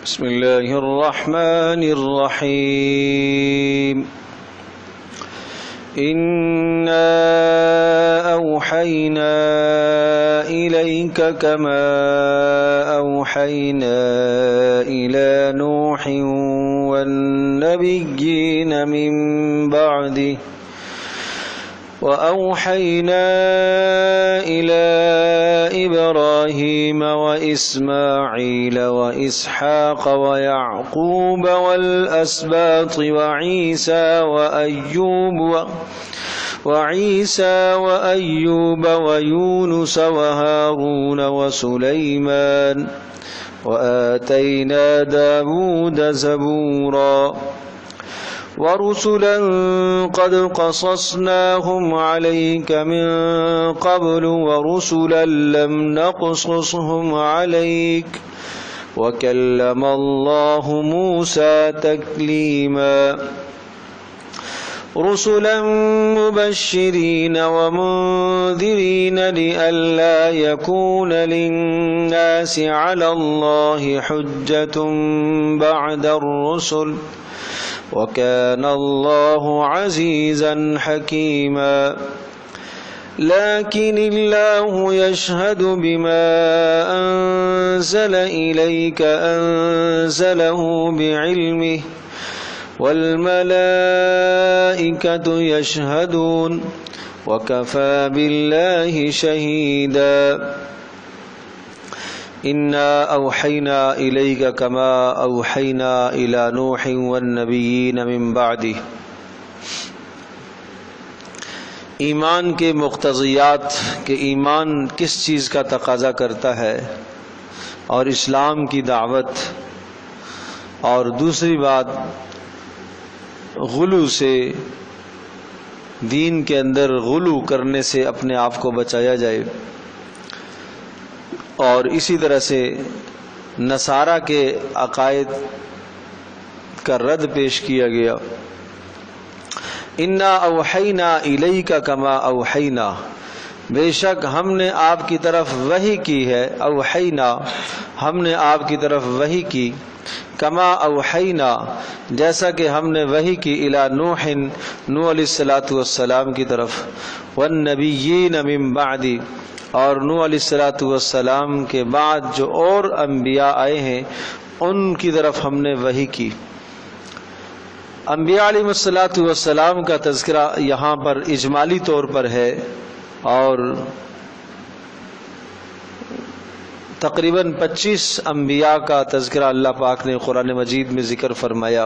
بسم الله الرحمن الرحيم إنا أوحينا إليك كما أوحينا إلى نوح والنبيين من بعده وأوحينا إلى إبراهيم وإسماعيل وإسحاق ويعقوب والأسباط وعيسى وأيوب ويونس وهارون وسليمان وآتينا داود زبورا ورسلا قد قصصناهم عليك من قبل ورسلا لم نقصصهم عليك وكلم الله موسى تكليما رسلا مبشرين ومنذرين لئلا يكون للناس على الله حجة بعد الرسل وكان الله عزيزا حكيما لكن الله يشهد بما أنزل إليك أنزله بعلمه والملائكة يشهدون وكفى بالله شهيدا إنا أوحينا إليك كما أوحينا إلى نوح والنبيين من بعده۔ ایمان کے مقتضیات کہ ایمان کس چیز کا تقاضا کرتا ہے اور اسلام کی دعوت، اور دوسری بات غلو سے، دین کے اندر غلو کرنے سے اپنے آپ کو بچایا جائے، اور اسی طرح سے نصارہ کے عقائد کا رد پیش کیا گیا۔ انا اوحینا الیک کما اوحینا، بے شک ہم نے آپ کی طرف وحی کی ہے، اوحینا ہم نے آپ کی طرف وحی کی، کما اوحینا جیسا کہ ہم نے وحی کی، الی نوح علیہ السلام کی طرف، والنبیین من بعدی اور نوح علیہ السلام کے بعد جو اور انبیاء آئے ہیں ان کی طرف ہم نے وحی کی۔ انبیاء علیہ السلام کا تذکرہ یہاں پر اجمالی طور پر ہے، اور تقریباً 25 انبیاء کا تذکرہ اللہ پاک نے قرآن مجید میں ذکر فرمایا۔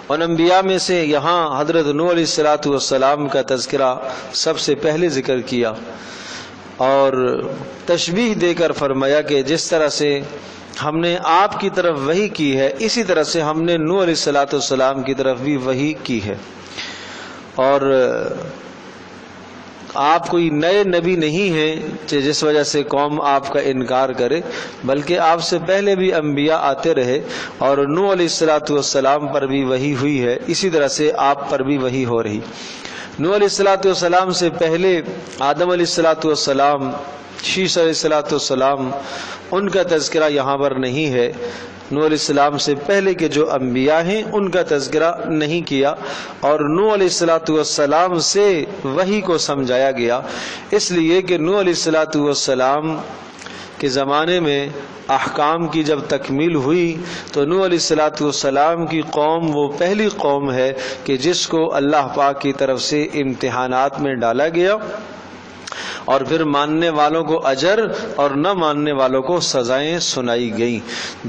ان انبیاء میں سے یہاں حضرت نوح علیہ السلام کا تذکرہ سب سے پہلے ذکر کیا، اور تشبیہ دے کر فرمایا کہ جس طرح سے ہم نے آپ کی طرف وحی کی ہے، اسی طرح سے ہم نے نوح علیہ السلام کی طرف بھی وحی کی ہے، اور آپ کوئی نئے نبی نہیں ہیں جس وجہ سے قوم آپ کا انکار کرے، بلکہ آپ سے پہلے بھی انبیاء آتے رہے، اور نوح علیہ السلام پر بھی وحی ہوئی ہے، اسی طرح سے آپ پر بھی وحی ہو رہی۔ نوح علیہ السلام سے پہلے آدم علیہ السلام، شیش علیہ السلام، ان کا تذکرہ یہاں پر نہیں ہے۔ نوح علیہ السلام سے پہلے کے جو انبیاء ہیں ان کا تذکرہ نہیں کیا، اور نوح علیہ السلام سے وحی کو سمجھایا گیا، اس لیے کہ نوح علیہ السلام کے زمانے میں احکام کی جب تکمیل ہوئی تو نوح علیہ السلام کی قوم وہ پہلی قوم ہے کہ جس کو اللہ پاک کی طرف سے امتحانات میں ڈالا گیا، اور پھر ماننے والوں کو اجر اور نہ ماننے والوں کو سزائیں سنائی گئیں۔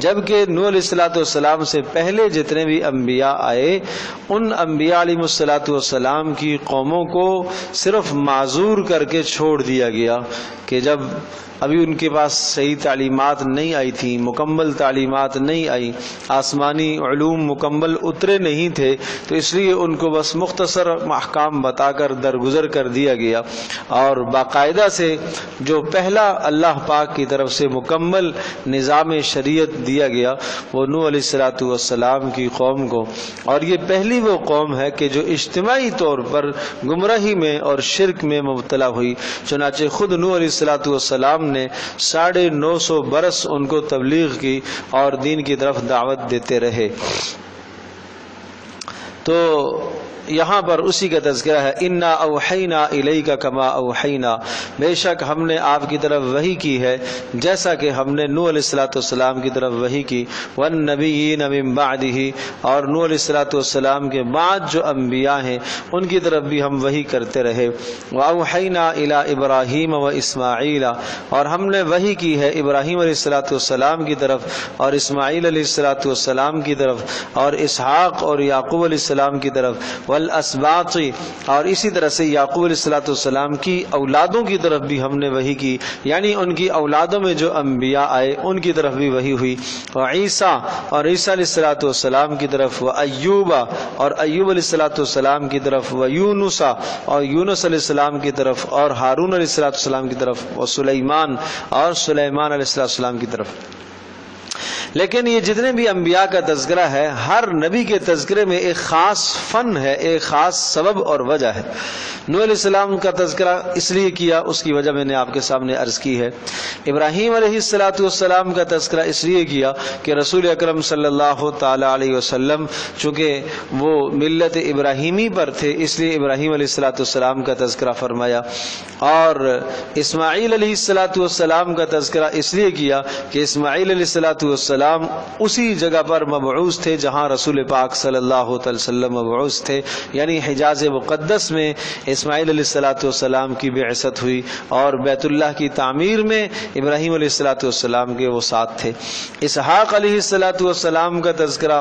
جبکہ نوح علیہ السلام سے پہلے جتنے بھی انبیاء آئے ان انبیاء علیہ السلام کی قوموں کو صرف معذور کر کے چھوڑ دیا گیا کہ جب ابھی ان کے پاس صحیح تعلیمات نہیں آئی تھیں، مکمل تعلیمات نہیں آئی، آسمانی علوم مکمل اترے نہیں تھے، تو اس لیے ان کو بس مختصر احکام بتا کر درگزر کر دیا گیا، اور باقاعدہ سے جو پہلا اللہ پاک کی طرف سے مکمل نظام شریعت دیا گیا وہ نوح علیہ السلام کی قوم کو، اور یہ پہلی وہ قوم ہے کہ جو اجتماعی طور پر گمراہی میں اور شرک میں مبتلا ہوئی۔ چنانچہ خود نوح علیہ الصلاۃ والسلام نے 950 برس ان کو تبلیغ کی اور دین کی طرف دعوت دیتے رہے۔ تو یہاں پر اسی کا تذکرہ ہے، انا اوحینا الیک کما اوحینا، بے شک ہم نے آپ کی طرف وحی کی ہے جیسا کہ ہم نے نوح علیہ الصلوۃ والسلام کی طرف وحی کی، والنبیین من بعدہ، اور نوح علیہ الصلوۃ والسلام کے بعد جو انبیاء ہیں ان کی طرف بھی ہم وحی کرتے رہے، واوحینا الی ابراہیم و اسماعیل، اور ہم نے وحی کی ہے ابراہیم علیہ الصلوۃ والسلام کی طرف اور اسماعیل علیہ الصلوۃ والسلام کی طرف اور اسحاق اور یعقوب علیہ السلام کی طرف، والاسباط، اور اسی طرح سے یعقوب علیہ الصلوۃ والسلام کی اولادوں کی طرف بھی ہم نے وحی کی، یعنی ان کی اولادوں میں جو انبیاء آئے ان کی طرف بھی وحی ہوئی، وعیسیٰ، اور عیسیٰ علیہ الصلوۃ والسلام کی طرف، وایوب، اور ایوب علیہ الصلوۃ والسلام کی طرف، ویونس، اور یونس علیہ السلام کی طرف، اور ہارون علیہ الصلوۃ والسلام کی طرف، وسلیمان، اور سلیمان علیہ الصلوۃ والسلام کی طرف۔ لیکن یہ جتنے بھی انبیاء کا تذکرہ ہے، ہر نبی کے تذکرے میں ایک خاص فن ہے، ایک خاص سبب اور وجہ ہے۔ نوح علیہ السلام کا تذکرہ اس لیے کیا، اس کی وجہ میں نے آپ کے سامنے عرض کی ہے۔ ابراہیم علیہ الصلوۃ والسلام کا تذکرہ اس لیے کیا کہ رسول اکرم صلی اللہ تعالی علیہ وسلم چونکہ وہ ملت ابراہیمی پر تھے، اس لیے ابراہیم علیہ الصلوۃ والسلام کا تذکرہ فرمایا، اور اسماعیل علیہ الصلوۃ والسلام کا تذکرہ اس لیے کیا کہ اسماعیل علیہ الصلوۃ والسلام اسی جگہ پر مبعوث تھے جہاں رسول پاک صلی اللہ علیہ وسلم مبعوث تھے، یعنی حجاز مقدس میں اسماعیل علیہ الصلوۃ والسلام کی بعثت ہوئی، اور بیت اللہ کی تعمیر میں ابراہیم علیہ الصلوۃ والسلام کے وہ ساتھ تھے۔ اسحاق علیہ الصلوۃ والسلام کا تذکرہ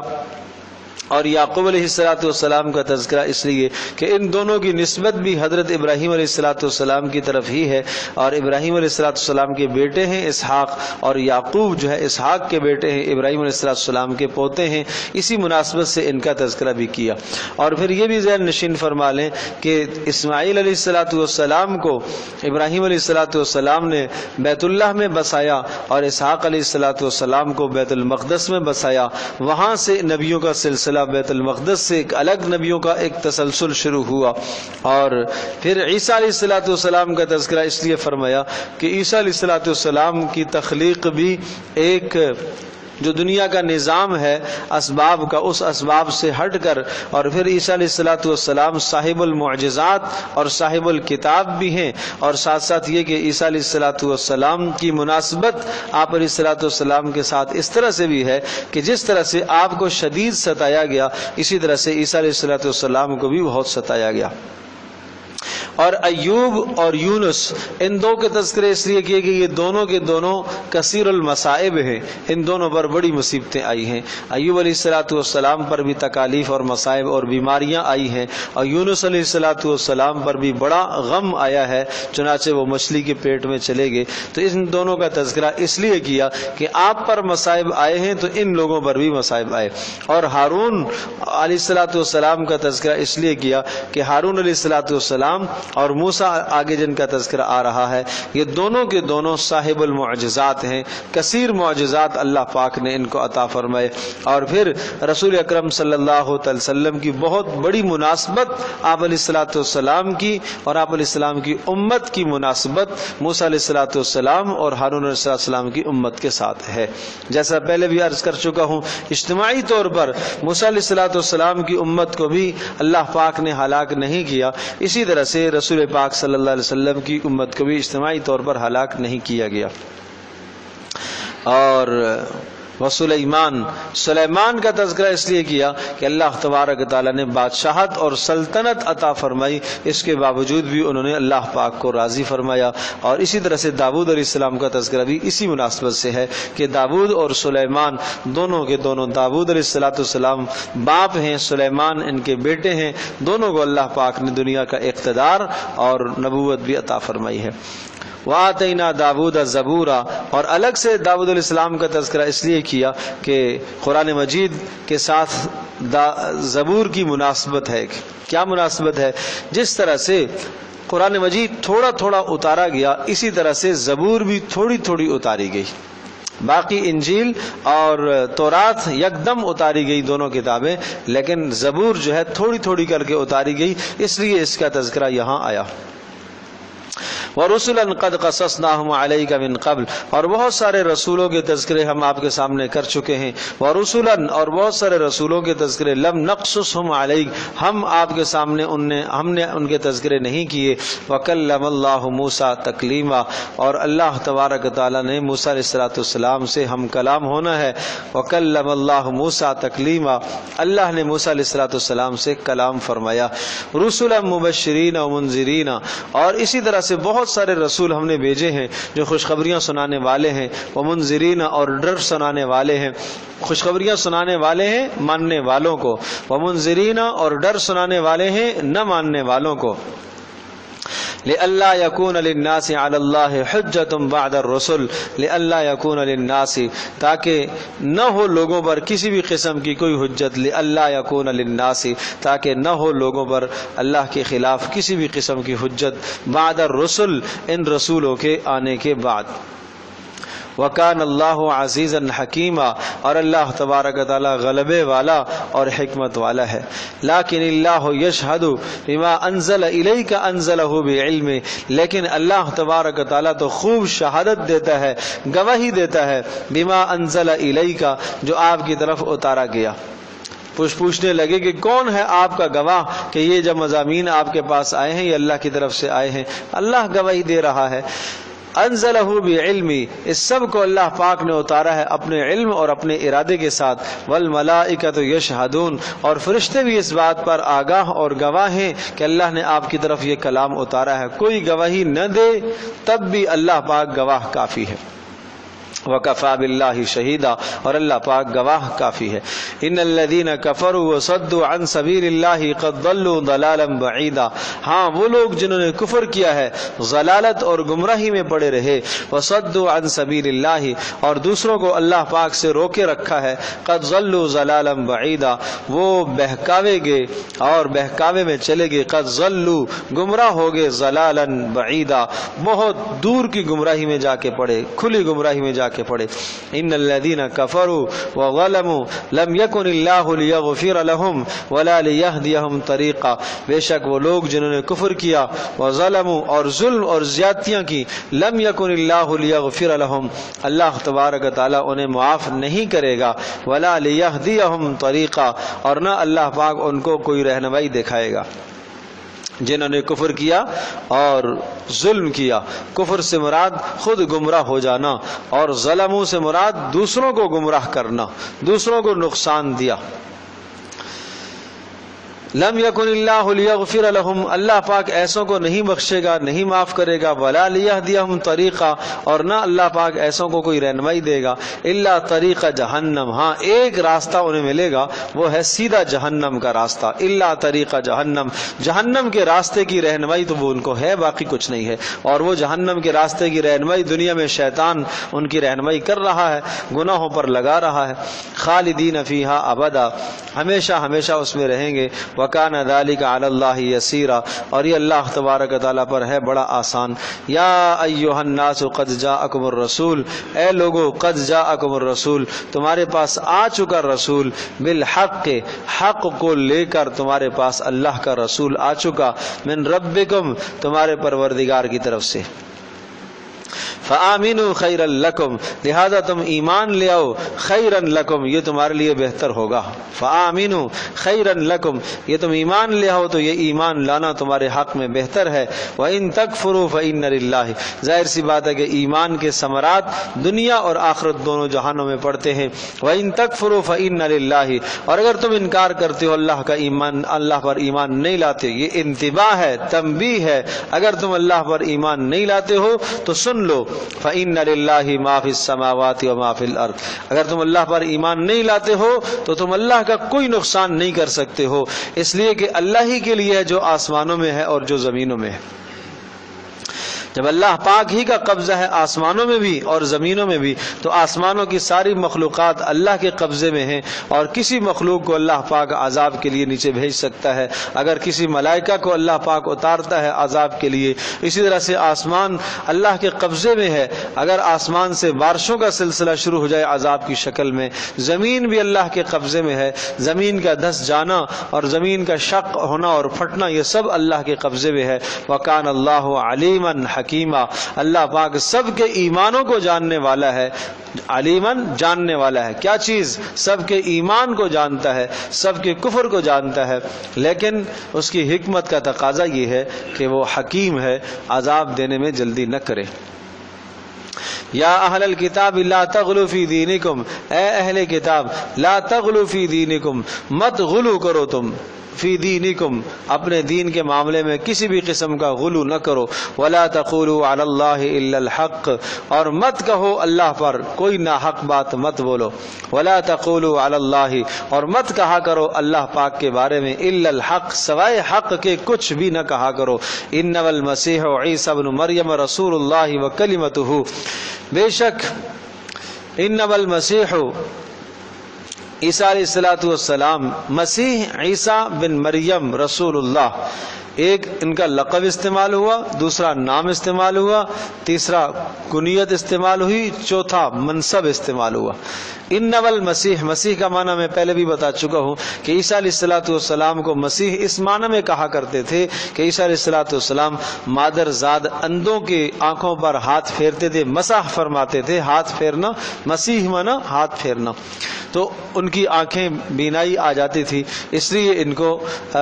اور یعقوب علیہ الصلوۃ والسلام کا تذکرہ اس لیے کہ ان دونوں کی نسبت بھی حضرت ابراہیم علیہ الصلوۃ والسلام کی طرف ہی ہے، اور ابراہیم علیہ الصلوۃ والسلام کے بیٹے ہیں اسحاق، اور یعقوب جو ہے اسحاق کے بیٹے ہیں، ابراہیم علیہ الصلوۃ والسلام کے پوتے ہیں، اسی مناسبت سے ان کا تذکرہ بھی کیا۔ اور پھر یہ بھی ذہن نشین فرما لیں کہ اسماعیل علیہ الصلوۃ والسلام کو ابراہیم علیہ الصلوۃ والسلام نے بیت اللہ میں بسایا، اور اسحاق علیہ الصلوۃ والسلام کو بیت المقدس میں بسایا، وہاں سے نبیوں کا سلسلہ بیت المقدس سے ایک الگ نبیوں کا ایک تسلسل شروع ہوا۔ اور پھر عیسیٰ علیہ الصلوۃ والسلام کا تذکرہ اس لیے فرمایا کہ عیسیٰ علیہ الصلوۃ والسلام کی تخلیق بھی ایک جو دنیا کا نظام ہے اسباب کا، اس اسباب سے ہٹ کر، اور پھر عیسیٰ علیہ الصلوۃ والسلام صاحب المعجزات اور صاحب الکتاب بھی ہیں، اور ساتھ ساتھ یہ کہ عیسیٰ علیہ الصلوۃ والسلام کی مناسبت آپ علیہ الصلوۃ والسلام کے ساتھ اس طرح سے بھی ہے کہ جس طرح سے آپ کو شدید ستایا گیا، اسی طرح سے عیسیٰ علیہ الصلوۃ والسلام کو بھی بہت ستایا گیا۔ اور ایوب اور یونس، ان دو کے تذکرے اس لیے کیے کہ یہ دونوں کے دونوں کثیر المصائب ہیں، ان دونوں پر بڑی مصیبتیں آئی ہیں۔ ایوب علیہ الصلوۃ والسلام پر بھی تکالیف اور مصائب اور بیماریاں آئی ہیں، اور یونس علیہ الصلوۃ والسلام پر بھی بڑا غم آیا ہے، چنانچہ وہ مچھلی کے پیٹ میں چلے گئے۔ تو ان دونوں کا تذکرہ اس لیے کیا کہ آپ پر مصائب آئے ہیں تو ان لوگوں پر بھی مصائب آئے۔ اور ہارون علیہ الصلوۃ والسلام کا تذکرہ اس لیے کیا کہ ہارون علیہ الصلوۃ والسلام اور موسیٰ آگے جن کا تذکرہ آ رہا ہے، یہ دونوں کے دونوں صاحب المعجزات ہیں، کثیر معجزات اللہ پاک نے ان کو عطا فرمائے۔ اور پھر رسول اکرم صلی اللہ علیہ وسلم کی بہت بڑی مناسبت آپ علیہ الصلوۃ والسلام کی اور آپ علیہ السلام کی امت کی مناسبت موسیٰ علیہ الصلوۃ والسلام اور ہارون علیہ السلام کی امت کے ساتھ ہے۔ جیسا پہلے بھی عرض کر چکا ہوں، اجتماعی طور پر موسیٰ علیہ الصلوۃ والسلام کی امت کو بھی اللہ پاک نے ہلاک نہیں کیا، اسی طرح سے رسول پاک صلی اللہ علیہ وسلم کی امت کو بھی اجتماعی طور پر ہلاک نہیں کیا گیا۔ اور سلیمان کا تذکرہ اس لیے کیا کہ اللہ تبارک تعالیٰ نے بادشاہت اور سلطنت عطا فرمائی، اس کے باوجود بھی انہوں نے اللہ پاک کو راضی فرمایا۔ اور اسی طرح سے داؤد علیہ السلام کا تذکرہ بھی اسی مناسبت سے ہے کہ داؤد اور سلیمان دونوں کے دونوں، داؤد علیہ الصلوۃ والسلام باپ ہیں، سلیمان ان کے بیٹے ہیں، دونوں کو اللہ پاک نے دنیا کا اقتدار اور نبوت بھی عطا فرمائی ہے۔ وَآتَيْنَا دَاوُودَ زَبُورًا، اور الگ سے داؤد علیہ السلام کا تذکرہ اس لیے کیا کہ قرآن مجید کے ساتھ زبور کی مناسبت ہے۔ کیا مناسبت ہے؟ جس طرح سے قرآن مجید تھوڑا تھوڑا اتارا گیا، اسی طرح سے زبور بھی تھوڑی تھوڑی اتاری گئی۔ باقی انجیل اور تورات یکدم اتاری گئی دونوں کتابیں، لیکن زبور جو ہے تھوڑی تھوڑی کر کے اتاری گئی، اس لیے اس کا تذکرہ یہاں آیا۔ وَرُسُلًا قَدْ قَصَصْنَاهُمْ عَلَيْكَ مِنْ قَبْلُ، اور بہت سارے رسولوں کے تذکرے ہم آپ کے سامنے کر چکے ہیں. وَرُسُلًا، اور بہت سارے رسولوں کے تذکرے لَمْ نَقْصُصْهُمْ عَلَيْكَ، ہم آپ کے سامنے ہم نے ان کے تذکرے نہیں کیے. وَكَلَّمَ اللَّهُ مُوسَىٰ تَكْلِيمًا، اور اللہ تبارک تعالیٰ نے موسیٰ علیہ السلام سے ہم کلام ہونا ہے. وَكَلَّمَ اللَّهُ مُوسَىٰ تَكْلِيمًا، اللہ نے موسیٰ علیہ السلام سے کلام فرمایا. رُسُلًا مُبَشِّرِينَ وَمُنذِرِينَ، اور اسی طرح سے بہت سارے رسول ہم نے بھیجے ہیں جو خوشخبریاں سنانے والے ہیں. وَمُنذِرِينَ، اور ڈر سنانے والے ہیں، خوشخبریاں سنانے والے ہیں ماننے والوں کو. وَمُنذِرِينَ، اور ڈر سنانے والے ہیں نہ ماننے والوں کو. لِأَلَّا يَكُونَ لِلنَّاسِ عَلَى اللَّهِ حُجَّةٌ بَعْدَ الرُّسُلِ، لِأَلَّا يَكُونَ لِلنَّاسِ، تاکہ نہ ہو لوگوں پر کسی بھی قسم کی کوئی حجت. لِأَلَّا يَكُونَ لِلنَّاسِ، تاکہ نہ ہو لوگوں پر اللہ کے خلاف کسی بھی قسم کی حجت. بعد الرسل، ان رسولوں کے آنے کے بعد. وَكَانَ اللَّهُ عَزِيزًا حَكِيمًا، اور اللہ تبارک تعالیٰ غلبے والا اور حکمت والا ہے. لَكِنِ اللَّهُ يَشْهَدُ بِمَا أَنزَلَ إِلَيْكَ أَنزَلَهُ بِعِلْمِهِ، لیکن اللہ تبارک تعالیٰ تو خوب شہادت دیتا ہے، گواہی دیتا ہے. بِمَا أَنزَلَ إِلَيْكَ، جو آپ کی طرف اتارا گیا. پوچھنے لگے کہ کون ہے آپ کا گواہ کہ یہ جب مضامین آپ کے پاس آئے ہیں یہ اللہ کی طرف سے آئے ہیں. اللہ گواہی دے رہا ہے. انزلہ بعلمی، اس سب کو اللہ پاک نے اتارا ہے اپنے علم اور اپنے ارادے کے ساتھ. والملائکۃ یشہدون، اور فرشتے بھی اس بات پر آگاہ اور گواہ ہیں کہ اللہ نے آپ کی طرف یہ کلام اتارا ہے. کوئی گواہی نہ دے تب بھی اللہ پاک گواہ کافی ہے. وَكَفَى بِاللَّهِ شَهِيدًا، اور اللہ پاک گواہ کافی ہے. إِنَّ الَّذِينَ كَفَرُوا وَصَدُّوا عَن سَبِيلِ اللَّهِ قَدْ ضَلُّوا ضَلَالًا بَعِيدًا، ہاں وہ لوگ جنہوں نے کفر کیا ہے، ضلالت اور گمراہی میں پڑے رہے. وَصَدُّوا عَن سَبِيلِ اللَّهِ، اور دوسروں کو اللہ پاک سے روکے رکھا ہے. قَدْ ضَلُّوا ضَلَالًا بَعِيدًا، وہ بہکاوے گئے اور بہکاوے میں چلے گئے. قَدْ ضَلُّوا، گمراہ ہو گئے. ضَلَالًا بَعِيدًا، بہت دور کی گمراہی میں جا کے پڑے، کھلی گمراہی میں جا کے پڑے. ان الذين كفروا وظلموا لم يكن الله ليغفر لهم ولا ليهديهم طريقا، بے شک وہ لوگ جنہوں نے کفر کیا، وظلموا، اور ظلم اور زیادتیاں کی، لم يكن الله ليغفر لهم، اللہ تبارک تعالی انہیں معاف نہیں کرے گا. ولا ليهديهم طريقا، اور نہ اللہ پاک ان کو کوئی رہنمائی دکھائے گا. جنہوں نے کفر کیا اور ظلم کیا، کفر سے مراد خود گمراہ ہو جانا، اور ظلموں سے مراد دوسروں کو گمراہ کرنا، دوسروں کو نقصان دیا. لم یکن اللہ لیغفر لهم، اللہ پاک ایسوں کو نہیں بخشے گا، نہیں معاف کرے گا. ولا لیہدیہم طریقہ، اور نہ اللہ پاک ایسوں کو کوئی رہنمائی دے گا. الا طریق جہنم، ہاں ایک راستہ انہیں ملے گا، وہ ہے سیدھا جہنم کا راستہ. الا طریق جہنم، جہنم کے راستے کی رہنمائی تو وہ ان کو ہے، باقی کچھ نہیں ہے. اور وہ جہنم کے راستے کی رہنمائی دنیا میں شیطان ان کی رہنمائی کر رہا ہے، گناہوں پر لگا رہا ہے. خالدین فیہا ابدا، ہمیشہ ہمیشہ اس میں رہیں گے. وَكَانَ ذَلِكَ عَلَى اللَّهِ يَسِيرًا، اور یہ اللہ تبارک تعالیٰ پر ہے بڑا آسان. یا ایھا الناس قد جاءکم الرسول، اے لوگو قد جاءکم الرسول، تمہارے پاس آ چکا رسول. بالحق، حق کو لے کر تمہارے پاس اللہ کا رسول آ چکا. من ربکم، تمہارے پروردگار کی طرف سے. فآمنوا خیرا لکم، لہذا تم ایمان لے آؤ. خیرا لکم، یہ تمہارے لیے بہتر ہوگا. فآمنوا خیرا لکم، یہ تم ایمان لے آؤ تو یہ ایمان لانا تمہارے حق میں بہتر ہے. وإن تکفروا فإن للہ، ظاہر سی بات ہے کہ ایمان کے ثمرات دنیا اور آخرت دونوں جہانوں میں پڑتے ہیں. وإن تکفروا فإن للہ، اور اگر تم انکار کرتے ہو اللہ کا ایمان، اللہ پر ایمان نہیں لاتے، یہ انتباہ ہے، تنبیہ ہے. اگر تم اللہ پر ایمان نہیں لاتے ہو تو سن لو. فإن للہ ما فی السماوات وما فی الارض، اگر تم اللہ پر ایمان نہیں لاتے ہو تو تم اللہ کا کوئی نقصان نہیں کر سکتے ہو، اس لیے کہ اللہ ہی کے لیے ہے جو آسمانوں میں ہے اور جو زمینوں میں ہے. جب اللہ پاک ہی کا قبضہ ہے آسمانوں میں بھی اور زمینوں میں بھی، تو آسمانوں کی ساری مخلوقات اللہ کے قبضے میں ہیں، اور کسی مخلوق کو اللہ پاک عذاب کے لیے نیچے بھیج سکتا ہے. اگر کسی ملائکہ کو اللہ پاک اتارتا ہے عذاب کے لیے، اسی طرح سے آسمان اللہ کے قبضے میں ہے. اگر آسمان سے بارشوں کا سلسلہ شروع ہو جائے عذاب کی شکل میں، زمین بھی اللہ کے قبضے میں ہے. زمین کا دھس جانا اور زمین کا شق ہونا اور پھٹنا، یہ سب اللہ کے قبضے میں ہے. وَكَانَ اللَّهُ عَلِيمًا حکیما، اللہ پاک سب کے ایمانوں کو جاننے والا ہے، علیمن جاننے والا ہے۔ کیا چیز؟ سب کے ایمان کو جانتا ہے، سب کے کفر کو جانتا ہے، لیکن اس کی حکمت کا تقاضا یہ ہے کہ وہ حکیم ہے، عذاب دینے میں جلدی نہ کرے۔ یا اہل الکتاب لا تغلوا فی دینکم، اے اہل کتاب لا تغلوا فی دینکم، مت غلو کرو تم فی دینکم، اپنے دین کے معاملے میں کسی بھی قسم کا غلو نہ کرو، ولا تقولوا علی اللہ الا الحق، اور مت کہو اللہ پر کوئی ناحق بات مت بولو، ولا تقولوا علی اللہ، اور مت کہا کرو اللہ پاک کے بارے میں الا الحق، سوائے حق کے کچھ بھی نہ کہا کرو۔ انما المسیح عیسی ابن مریم رسول اللہ وکلمتہ، بے شک انما المسیح عیسیٰ علیہ الصلوۃ والسلام، مسیح عیسیٰ بن مریم رسول اللہ، ایک ان کا لقب استعمال ہوا، دوسرا نام استعمال ہوا، تیسرا کنیت استعمال ہوئی، چوتھا منصب استعمال ہوا۔ انما المسیح، مسیح کا معنی میں پہلے بھی بتا چکا ہوں کہ عیسیٰ علیہ الصلوۃ والسلام کو مسیح اس معنی میں کہا کرتے تھے کہ عیسیٰ علیہ الصلوۃ والسلام مادر زاد اندھوں کے آنکھوں پر ہاتھ پھیرتے تھے، مسح فرماتے تھے، ہاتھ پھیرنا، مسیح مانا ہاتھ پھیرنا، تو ان کی آنکھیں بینائی آ جاتی تھی، اس لیے ان کو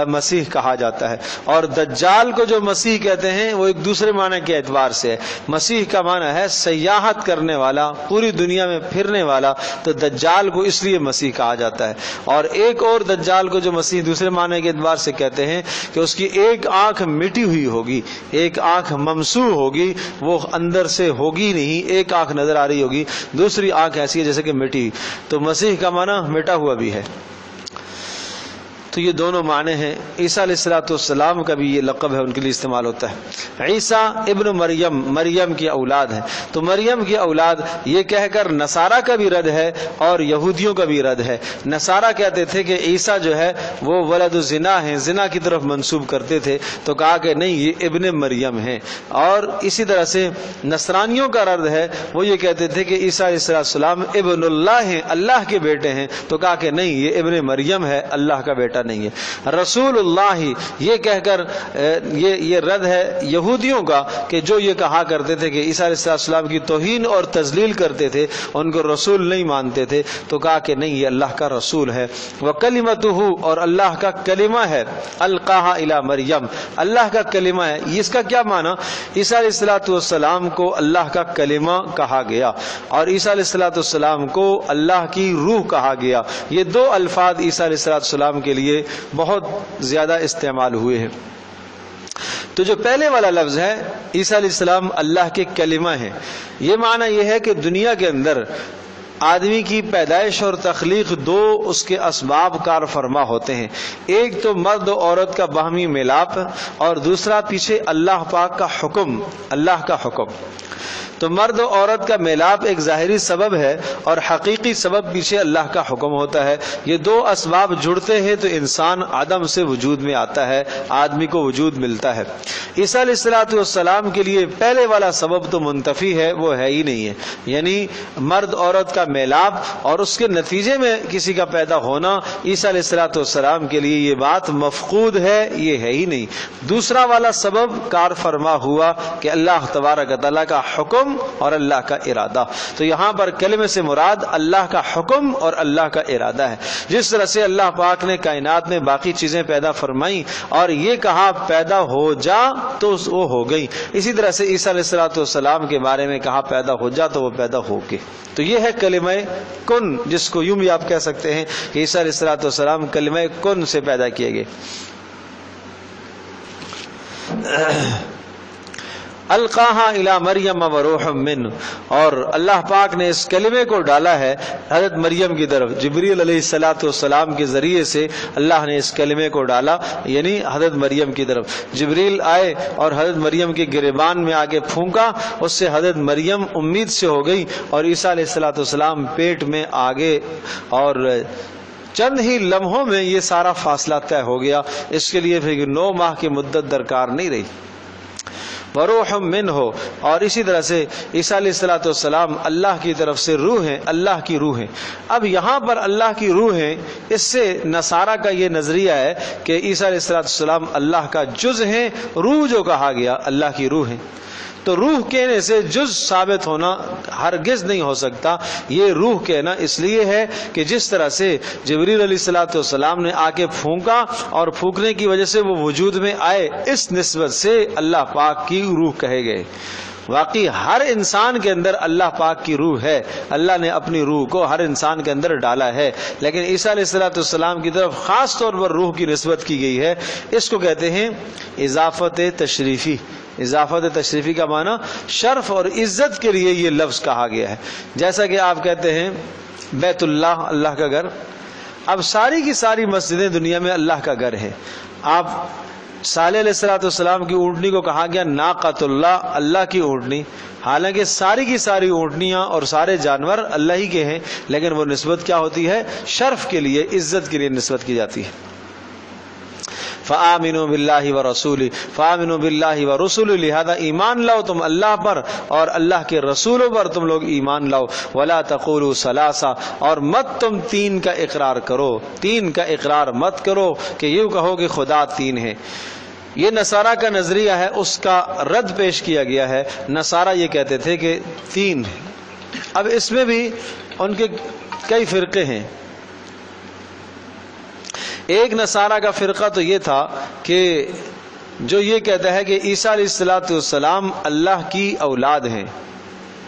مسیح کہا جاتا ہے۔ اور دجال کو جو مسیح کہتے ہیں وہ ایک دوسرے معنی کے اعتبار سے ہے۔ مسیح کا معنی ہے سیاحت کرنے والا، پوری دنیا میں پھرنے والا، تو دجال کو اس لیے مسیح کہا جاتا ہے۔ اور ایک اور دجال کو جو مسیح دوسرے معنی کے اعتبار سے کہتے ہیں کہ اس کی ایک آنکھ مٹی ہوئی ہوگی، ایک آنکھ ممسوح ہوگی، وہ اندر سے ہوگی نہیں، ایک آنکھ نظر آ رہی ہوگی، دوسری آنکھ ایسی ہے جیسے کہ مٹی، تو مسیح کا معنی مٹا ہوا بھی ہے۔ تو یہ دونوں معنی ہیں۔ عیسیٰ علیہ الصلوۃ والسلام کا بھی یہ لقب ہے، ان کے لیے استعمال ہوتا ہے۔ عیسیٰ ابن مریم، مریم کی اولاد ہے، تو مریم کی اولاد یہ کہہ کر نصارہ کا بھی رد ہے اور یہودیوں کا بھی رد ہے۔ نصارہ کہتے تھے کہ عیسیٰ جو ہے وہ ولد الزنا ہیں، زنا کی طرف منسوب کرتے تھے، تو کہا کہ نہیں یہ ابن مریم ہیں۔ اور اسی طرح سے نصرانیوں کا رد ہے، وہ یہ کہتے تھے کہ عیسیٰ علیہ السلام ابن اللہ ہیں، اللہ کے بیٹے ہیں، تو کہا کہ نہیں یہ ابن مریم ہے، اللہ کا بیٹا نہیں ہے۔ رسول اللہ یہ کہہ کر یہ رد ہے یہودیوں کا کہ جو یہ کہا کرتے تھے کہ عیسیٰ علیہ السلام کی توہین اور تذلیل کرتے تھے، ان کو رسول نہیں مانتے تھے، تو کہا کہ نہیں یہ اللہ کا رسول ہے۔ وَكَلِمَتُهُ، اور اللہ کا کلمہ ہے، القاہا الی مریم، اللہ کا کلمہ ہے۔ اس کا کیا معنی؟ عیسیٰ علیہ السلام کو اللہ کا کلمہ کہا گیا اور عیسیٰ علیہ السلام کو اللہ کی روح کہا گیا۔ یہ دو الفاظ عیسیٰ علیہ السلام کے لیے بہت زیادہ استعمال ہوئے ہیں۔ تو جو پہلے والا لفظ ہے عیسیٰ علیہ السلام اللہ کے کلمہ ہیں، یہ معنی یہ ہے کہ دنیا کے اندر آدمی کی پیدائش اور تخلیق دو اس کے اسباب کار فرما ہوتے ہیں، ایک تو مرد و عورت کا باہمی ملاپ اور دوسرا پیچھے اللہ پاک کا حکم، اللہ کا حکم۔ تو مرد و عورت کا میلاپ ایک ظاہری سبب ہے اور حقیقی سبب پیچھے اللہ کا حکم ہوتا ہے۔ یہ دو اسباب جڑتے ہیں تو انسان عدم سے وجود میں آتا ہے، آدمی کو وجود ملتا ہے۔ عیسیٰ علیہ السلام کے لیے پہلے والا سبب تو منتفی ہے، وہ ہے ہی نہیں ہے، یعنی مرد عورت کا میلاپ اور اس کے نتیجے میں کسی کا پیدا ہونا عیسیٰ علیہ السلام کے لیے یہ بات مفقود ہے، یہ ہے ہی نہیں۔ دوسرا والا سبب کار فرما ہوا کہ اللہ تبارک و تعالیٰ کا حکم اور اللہ کا ارادہ۔ تو یہاں پر کلمے سے مراد اللہ کا حکم اور اللہ کا ارادہ ہے۔ جس طرح سے اللہ پاک نے کائنات میں باقی چیزیں پیدا فرمائیں اور یہ کہا پیدا ہو جا تو وہ ہو گئی، اسی طرح سے عیسیٰ علیہ السلام کے بارے میں کہا پیدا ہو جا تو وہ پیدا ہو گئے۔ تو یہ ہے کلمہ کن، جس کو یوں بھی آپ کہہ سکتے ہیں کہ عیسیٰ علیہ السلام کلمہ کن سے پیدا کیے گئے۔ القاہا الی مریم وروح من، اور اللہ پاک نے اس کلمے کو ڈالا ہے حضرت مریم کی طرف، جبریل علیہ السلام کے ذریعے سے اللہ نے اس کلمے کو ڈالا، یعنی حضرت مریم کی طرف جبریل آئے اور حضرت مریم کے گریبان میں آگے پھونکا، اس سے حضرت مریم امید سے ہو گئی اور عیسیٰ علیہ السلام پیٹ میں آگے، اور چند ہی لمحوں میں یہ سارا فاصلہ طے ہو گیا۔ اس کے لیے پھر 9 ماہ کی مدت درکار نہیں رہی۔ وروح منہ، اور اسی طرح سے عیسیٰ علیہ السلام اللہ کی طرف سے روح ہیں، اللہ کی روح ہیں۔ اب یہاں پر اللہ کی روح ہیں، اس سے نصارہ کا یہ نظریہ ہے کہ عیسیٰ علیہ السلام اللہ کا جز ہیں، روح جو کہا گیا اللہ کی روح ہیں۔ تو روح کہنے سے جز ثابت ہونا ہرگز نہیں ہو سکتا. یہ روح کہنا اس لیے ہے کہ جس طرح سے جبریل علیہ الصلوۃ والسلام نے آ کے پھونکا اور پھونکنے کی وجہ سے وہ وجود میں آئے، اس نسبت سے اللہ پاک کی روح کہے گئے. واقعی ہر انسان کے اندر اللہ پاک کی روح ہے، اللہ نے اپنی روح کو ہر انسان کے اندر ڈالا ہے، لیکن عیسیٰ علیہ الصلوۃ والسلام کی طرف خاص طور پر روح کی نسبت کی گئی ہے. اس کو کہتے ہیں اضافت تشریفی. اضافت تشریفی کا معنی شرف اور عزت کے لیے یہ لفظ کہا گیا ہے. جیسا کہ آپ کہتے ہیں بیت اللہ، اللہ کا گھر. اب ساری کی ساری مسجدیں دنیا میں اللہ کا گھر ہے. آپ صالح علیہ الصلوۃ والسلام کی اونٹنی کو کہا گیا ناقۃ اللہ، اللہ کی اونٹنی. حالانکہ ساری کی ساری اونٹنیاں اور سارے جانور اللہ ہی کے ہیں، لیکن وہ نسبت کیا ہوتی ہے؟ شرف کے لیے، عزت کے لیے نسبت کی جاتی ہے. فآمنوا باللہ ورسولہ، فآمنوا باللہ ورسولہ، لہذا ایمان لاؤ تم اللہ پر اور اللہ کے رسولوں پر تم لوگ ایمان لاؤ. ولا تقولوا ثلاثہ، اور مت تم تین کا اقرار کرو، تین کا اقرار مت کرو کہ یوں کہو کہ خدا تین ہے. یہ نصارہ کا نظریہ ہے، اس کا رد پیش کیا گیا ہے. نصارہ یہ کہتے تھے کہ تین. اب اس میں بھی ان کے کئی فرقے ہیں. ایک نصارہ کا فرقہ تو یہ تھا کہ جو یہ کہتا ہے کہ عیسیٰ علیہ الصلوۃ والسلام اللہ کی اولاد ہیں.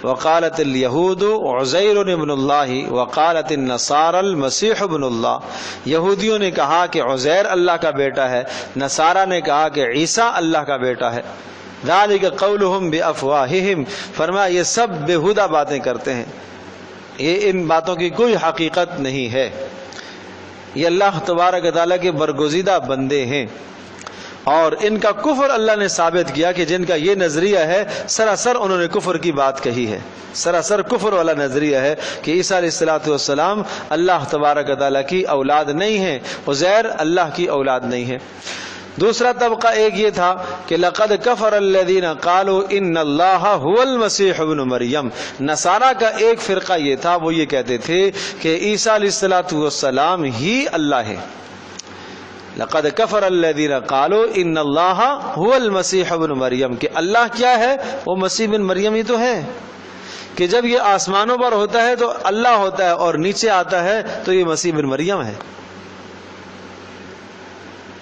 وقالت الیہود عزیر ابن اللہ وقالت النصارى المسیح ابن اللہ. یہودیوں نے کہا کہ عزیر اللہ کا بیٹا ہے، نصارہ نے کہا کہ عیسیٰ اللہ کا بیٹا ہے. ذالک قولہم بافواہہم، فرمایا یہ سب بےہودہ باتیں کرتے ہیں، یہ ان باتوں کی کوئی حقیقت نہیں ہے. یہ اللہ تبارک و تعالیٰ کے برگزیدہ بندے ہیں، اور ان کا کفر اللہ نے ثابت کیا کہ جن کا یہ نظریہ ہے سراسر انہوں نے کفر کی بات کہی ہے. سراسر کفر والا نظریہ ہے کہ عیسیٰ علیہ الصلوۃ والسلام اللہ تبارک و تعالیٰ کی اولاد نہیں ہیں، عزیر اللہ کی اولاد نہیں ہے. دوسرا طبقہ ایک یہ تھا کہ لقد کفر الذین قالوا ان اللہ هو المسیح ابن مریم. نصارہ کا ایک فرقہ یہ تھا، وہ یہ کہتے تھے کہ عیسیٰ علیہ الصلوۃ والسلام ہی اللہ ہے. لقد کفر الذین قالوا ان اللہ هو المسیح ابن مریم، کہ اللہ کیا ہے؟ وہ مسیح بن مریم ہی تو ہے. کہ جب یہ آسمانوں پر ہوتا ہے تو اللہ ہوتا ہے اور نیچے آتا ہے تو یہ مسیح بن مریم ہے.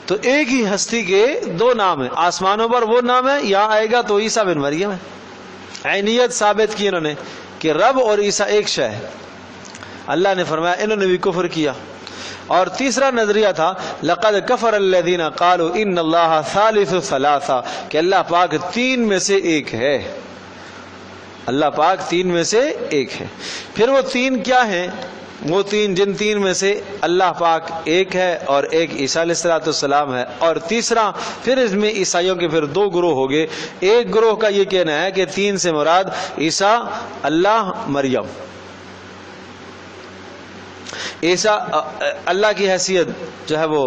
تو ایک ہی ہستی کے دو نام ہیں، آسمانوں پر وہ نام ہے، یہاں آئے گا تو عیسیٰ بن مریم ہے. عینیت ثابت کی انہوں نے کہ رب اور عیسیٰ ایک شے ہے. اللہ نے فرمایا انہوں نے بھی کفر کیا. اور تیسرا نظریہ تھا لقد کفر الذین قالوا ان اللہ ثالث ثلاثہ، کہ اللہ پاک تین میں سے ایک ہے. اللہ پاک تین میں سے ایک ہے. پھر وہ تین کیا ہیں؟ وہ تین، جن تین میں سے اللہ پاک ایک ہے اور ایک عیسیٰ علیہ الصلوۃ والسلام ہے. اور تیسرا پھر اس میں عیسائیوں کے پھر دو گروہ ہو گئے. ایک گروہ کا یہ کہنا ہے کہ تین سے مراد عیسیٰ، اللہ، مریم. عیسیٰ اللہ کی حیثیت جو ہے وہ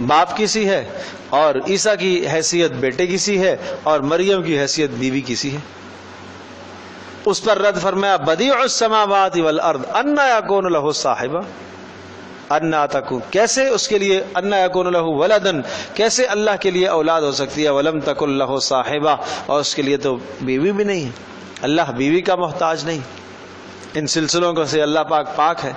باپ کی سی ہے، اور عیسیٰ کی حیثیت بیٹے کی سی ہے، اور مریم کی حیثیت بیوی کی سی ہے. اس پر رد فرمایا بدیع السماوات والارض انا یکون له صاحبہ، انا تکون، کیسے اس کے لیے، انا یکون له ولدن، کیسے اللہ کے لیے اولاد ہو سکتی ہے، ولم تکن له صاحبہ، اور اس کے لیے تو بیوی بھی نہیں ہے. اللہ بیوی کا محتاج نہیں. ان سلسلوں کو سے اللہ پاک پاک ہے.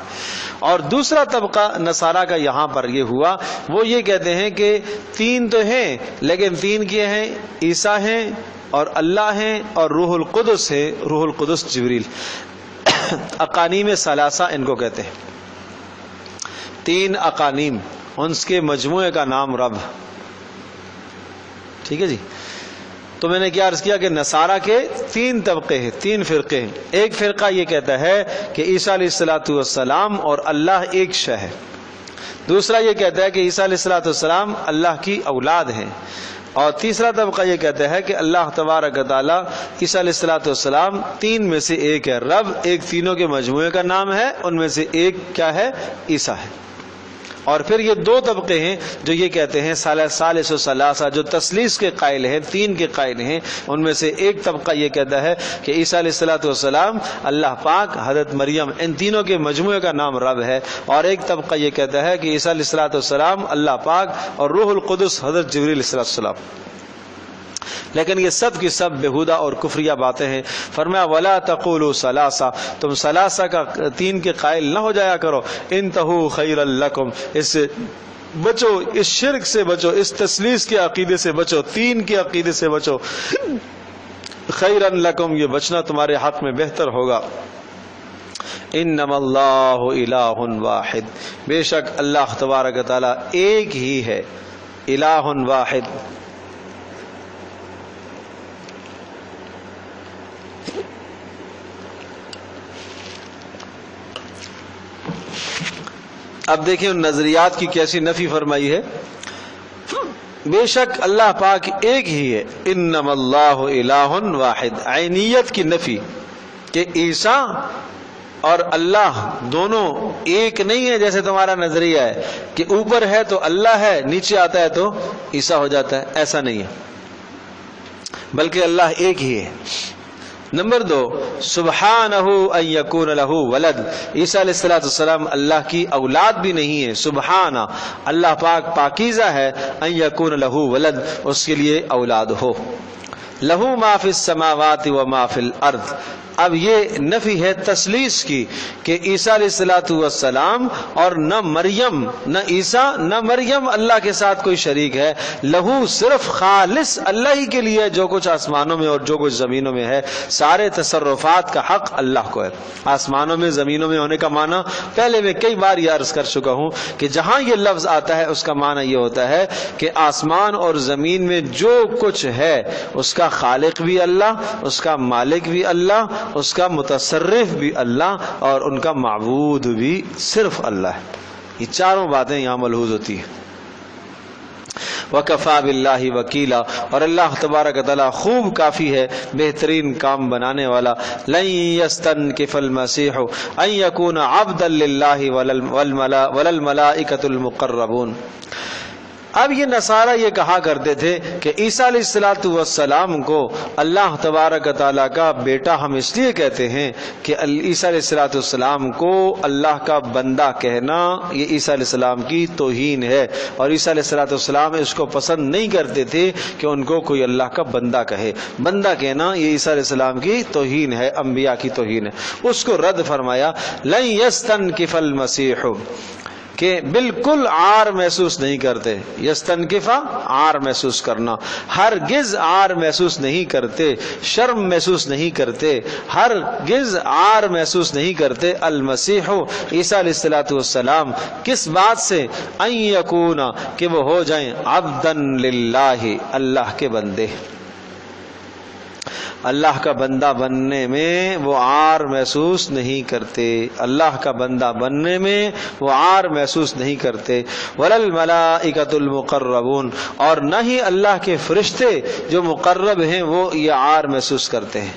اور دوسرا طبقہ نصارہ کا یہاں پر یہ ہوا، وہ یہ کہتے ہیں کہ تین تو ہیں لیکن تین کیے ہیں، عیسیٰ ہیں اور اللہ ہیں اور روح القدس ہے. روح القدس جبریل. اقانیم ثلاثہ ان کو کہتے ہیں. تین اقانیم، ان کے مجموعے کا نام رب. ٹھیک ہے جی. تو میں نے کیا عرض کیا کہ نصارہ کے تین طبقے ہیں، تین فرقے ہیں. ایک فرقہ یہ کہتا ہے کہ عیسیٰ علیہ الصلوۃ والسلام اور اللہ ایک شے ہے. دوسرا یہ کہتا ہے کہ عیسیٰ علیہ الصلوۃ والسلام اللہ کی اولاد ہیں. اور تیسرا طبقہ یہ کہتا ہے کہ اللہ تبارک و تعالیٰ عیسیٰ علیہ الصلوۃ والسلام تین میں سے ایک ہے. رب ایک تینوں کے مجموعے کا نام ہے، ان میں سے ایک کیا ہے؟ عیسیٰ ہے. اور پھر یہ دو طبقے ہیں جو یہ کہتے ہیں ثالث و ثلاثہ، جو تثلیث کے قائل ہیں، تین کے قائل ہیں. ان میں سے ایک طبقہ یہ کہتا ہے کہ عیسیٰ علیہ الصلوۃ والسلام، اللہ پاک، حضرت مریم، ان تینوں کے مجموعے کا نام رب ہے. اور ایک طبقہ یہ کہتا ہے کہ عیسیٰ علیہ الصلوۃ والسلام، اللہ پاک اور روح القدس حضرت جبریل علیہ السلام. لیکن یہ سب کی سب بےہودہ اور کفریہ باتیں ہیں. فرمایا ولا تقولوا ثلاثہ، تم ثلاثہ کا 3 کے قائل نہ ہو جایا کرو. انتہوا خیر لکم، اس سے بچو، اس شرک سے بچو، اس تثلیث کے عقیدے سے بچو، 3 کے عقیدے سے بچو. خیرا لکم، یہ بچنا تمہارے حق میں بہتر ہوگا. انما اللہ الہ واحد، بے شک اللہ تبارک و تعالی ایک ہی ہے. الہ واحد. اب دیکھیں ان نظریات کی کیسی نفی فرمائی ہے. بے شک اللہ پاک ایک ہی ہے. انما اللہ الہ واحد، عینیت کی نفی کہ عیسیٰ اور اللہ دونوں ایک نہیں ہے جیسے تمہارا نظریہ ہے کہ اوپر ہے تو اللہ ہے، نیچے آتا ہے تو عیسیٰ ہو جاتا ہے. ایسا نہیں ہے، بلکہ اللہ ایک ہی ہے. نمبر 2، سبحانہ ان یکون لہ ولد، عیسیٰ علیہ السلام اللہ کی اولاد بھی نہیں ہے. سبحانہ، اللہ پاک پاکیزہ ہے. ان یکون لہ ولد، اس کے لیے اولاد ہو. لہ ما فی السماوات و ما فی الارض. اب یہ نفی ہے تثلیث کی کہ عیسیٰ علیہ السلام اور نہ مریم، نہ عیسیٰ نہ مریم اللہ کے ساتھ کوئی شریک ہے. لہو صرف خالص اللہ ہی کے لیے جو کچھ آسمانوں میں اور جو کچھ زمینوں میں ہے، سارے تصرفات کا حق اللہ کو ہے. آسمانوں میں زمینوں میں ہونے کا معنی پہلے میں کئی بار یہ عرض کر چکا ہوں کہ جہاں یہ لفظ آتا ہے اس کا معنی یہ ہوتا ہے کہ آسمان اور زمین میں جو کچھ ہے اس کا خالق بھی اللہ، اس کا مالک بھی اللہ، اس کا متصرف بھی اللہ، اور ان کا معبود بھی صرف اللہ ہے. یہ چاروں باتیں یہاں ملحوظ ہوتی ہیں. وَكَفَى بِاللَّهِ وَكِيلًا، اور اللہ تبارک تعالیٰ خوب کافی ہے، بہترین کام بنانے والا. لَن يَسْتَنْكِفَ الْمَسِيحُ أَن يَكُونَ عَبْدًا لِلَّهِ وَلَا الْمَلَائِكَةُ الْمُقَرَّبُونَ. اب یہ نصارہ یہ کہا کرتے تھے کہ عیسیٰ علیہ السلام کو اللہ تبارک تعالیٰ کا بیٹا ہم اس لیے کہتے ہیں کہ عیسیٰ علیہ السلام کو اللہ کا بندہ کہنا یہ عیسیٰ علیہ السلام کی توہین ہے، اور عیسیٰ علیہ السلام اس کو پسند نہیں کرتے تھے کہ ان کو کوئی اللہ کا بندہ کہے. بندہ کہنا یہ عیسیٰ علیہ السلام کی توہین ہے، انبیاء کی توہین ہے. اس کو رد فرمایا لن یستنکف المسیح، کہ بالکل عار محسوس نہیں کرتے. یستنکفا، عار محسوس کرنا، ہرگز عار محسوس نہیں کرتے، شرم محسوس نہیں کرتے، ہرگز عار محسوس نہیں کرتے. المسیح، عیسیٰ علیہ السلام، کس بات سے؟ ان یکون، کہ وہ ہو جائیں عبدا للہ، اللہ کے بندے. اللہ کا بندہ بننے میں وہ عار محسوس نہیں کرتے، اللہ کا بندہ بننے میں وہ عار محسوس نہیں کرتے. وَلَا الْمَلَائِكَةُ الْمُقَرَّبُونَ، اور نہ ہی اللہ کے فرشتے جو مقرب ہیں وہ یہ عار محسوس کرتے ہیں.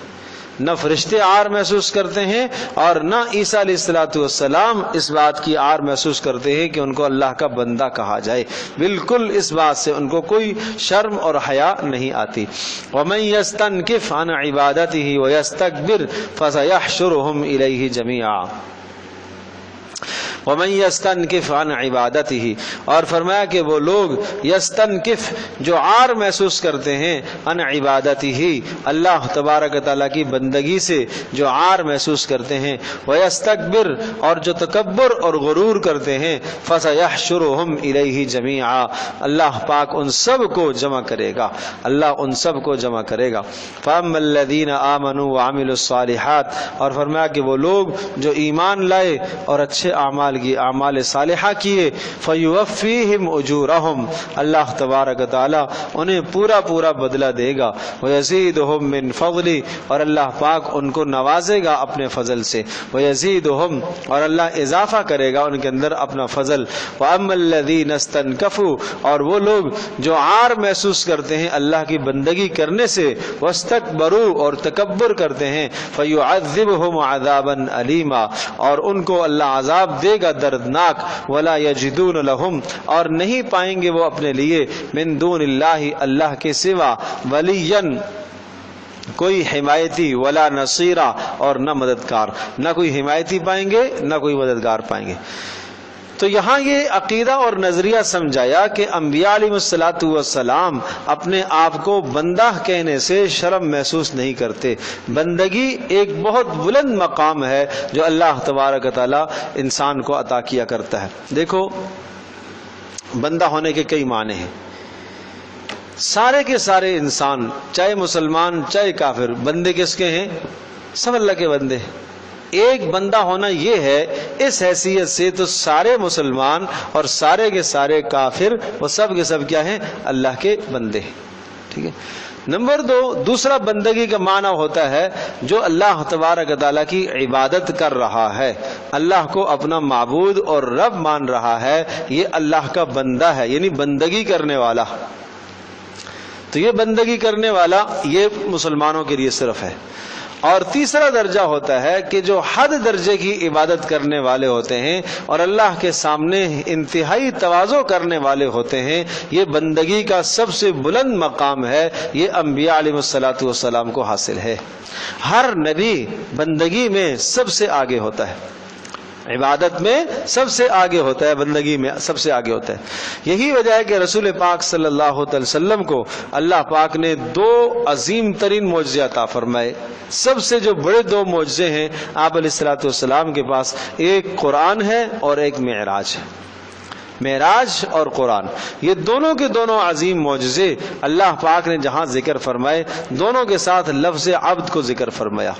نہ فرشتے عار محسوس کرتے ہیں اور نہ عیسیٰ علیہ السلام اس بات کی عار محسوس کرتے ہیں کہ ان کو اللہ کا بندہ کہا جائے. بالکل اس بات سے ان کو کوئی شرم اور حیا نہیں آتی. وَمَن يَسْتَنْكِفْ عَنْ عِبَادَتِهِ وَيَسْتَكْبِرْ فَسَيَحْشُرُهُمْ إِلَيْهِ جَمِيعًا. وَمَن يَسْتَنْكِفْ عَنْ عِبَادَتِهِ، اور فرمایا کہ وہ لوگ یستنکف جو عار محسوس کرتے ہیں، عن عبادتہ، اللہ تبارک تعالیٰ کی بندگی سے جو عار محسوس کرتے ہیں، ویستکبر، اور جو تکبر اور غرور کرتے ہیں، فسیحشرہم الیہ جمیعا، اللہ پاک ان سب کو جمع کرے گا، اللہ ان سب کو جمع کرے گا. فَأَمَّا الَّذِينَ آمَنُوا وَعَمِلُوا الصَّالِحَاتِ، اور فرمایا کہ وہ لوگ جو ایمان لائے اور اچھے اعمال کی اعمال صالحہ کیے، فَيُوَفِّيهِمْ أُجُورَهُمْ، اللہ تبارک تعالیٰ انہیں پورا پورا بدلہ دے گا. وَيَزِيدُهُمْ مِنْ فَضْلِهِ، اور اللہ پاک ان کو نوازے گا اپنے فضل سے. وَيَزِيدُهُمْ، اور اللہ اضافہ کرے گا ان کے اندر اپنا فضل. وَأَمَّا الَّذِينَ اسْتَنْكَفُوا، اور وہ لوگ جو عار محسوس کرتے ہیں اللہ کی بندگی کرنے سے، وَاسْتَكْبَرُوا، اور تکبر کرتے ہیں، فَيُعَذِّبُهُمْ عَذَابًا أَلِيمًا، اور ان کو اللہ عذاب دے گا دردناک. وَلَا يَجِدُونَ لَهُمْ، اور نہیں پائیں گے وہ اپنے لیے، من دون اللہ، اللہ کے سوا، ولیًّا، کوئی حمایتی، ولا نصیرا، اور نہ مددگار، نہ کوئی حمایتی پائیں گے نہ کوئی مددگار پائیں گے. تو یہاں یہ عقیدہ اور نظریہ سمجھایا کہ انبیاء علیہ الصلوۃ والسلام اپنے آپ کو بندہ کہنے سے شرم محسوس نہیں کرتے. بندگی ایک بہت بلند مقام ہے جو اللہ تبارک و تعالی انسان کو عطا کیا کرتا ہے. دیکھو بندہ ہونے کے کئی معنی ہیں. سارے کے سارے انسان چاہے مسلمان چاہے کافر بندے کس کے ہیں؟ سب اللہ کے بندے. ایک بندہ ہونا یہ ہے، اس حیثیت سے تو سارے مسلمان اور سارے کے سارے کافر وہ سب کے سب کیا ہیں؟ اللہ کے بندے. ٹھیک ہے. نمبر 2، دوسرا بندگی کا معنی ہوتا ہے جو اللہ تبارک و تعالیٰ کی عبادت کر رہا ہے، اللہ کو اپنا معبود اور رب مان رہا ہے، یہ اللہ کا بندہ ہے، یعنی بندگی کرنے والا. تو یہ بندگی کرنے والا یہ مسلمانوں کے لیے صرف ہے. اور تیسرا درجہ ہوتا ہے کہ جو حد درجے کی عبادت کرنے والے ہوتے ہیں اور اللہ کے سامنے انتہائی تواضع کرنے والے ہوتے ہیں، یہ بندگی کا سب سے بلند مقام ہے. یہ انبیاء علیہ الصلوۃ والسلام کو حاصل ہے. ہر نبی بندگی میں سب سے آگے ہوتا ہے، عبادت میں سب سے آگے ہوتا ہے، بندگی میں سب سے آگے ہوتا ہے. یہی وجہ ہے کہ رسول پاک صلی اللہ علیہ وسلم کو اللہ پاک نے 2 عظیم ترین معجزے عطا فرمائے. سب سے جو بڑے 2 معجزے ہیں آپ علیہ الصلوۃ والسلام کے پاس، ایک قرآن ہے اور ایک معراج ہے. معراج اور قرآن یہ دونوں کے دونوں عظیم معجزے اللہ پاک نے جہاں ذکر فرمائے، دونوں کے ساتھ لفظ عبد کو ذکر فرمایا.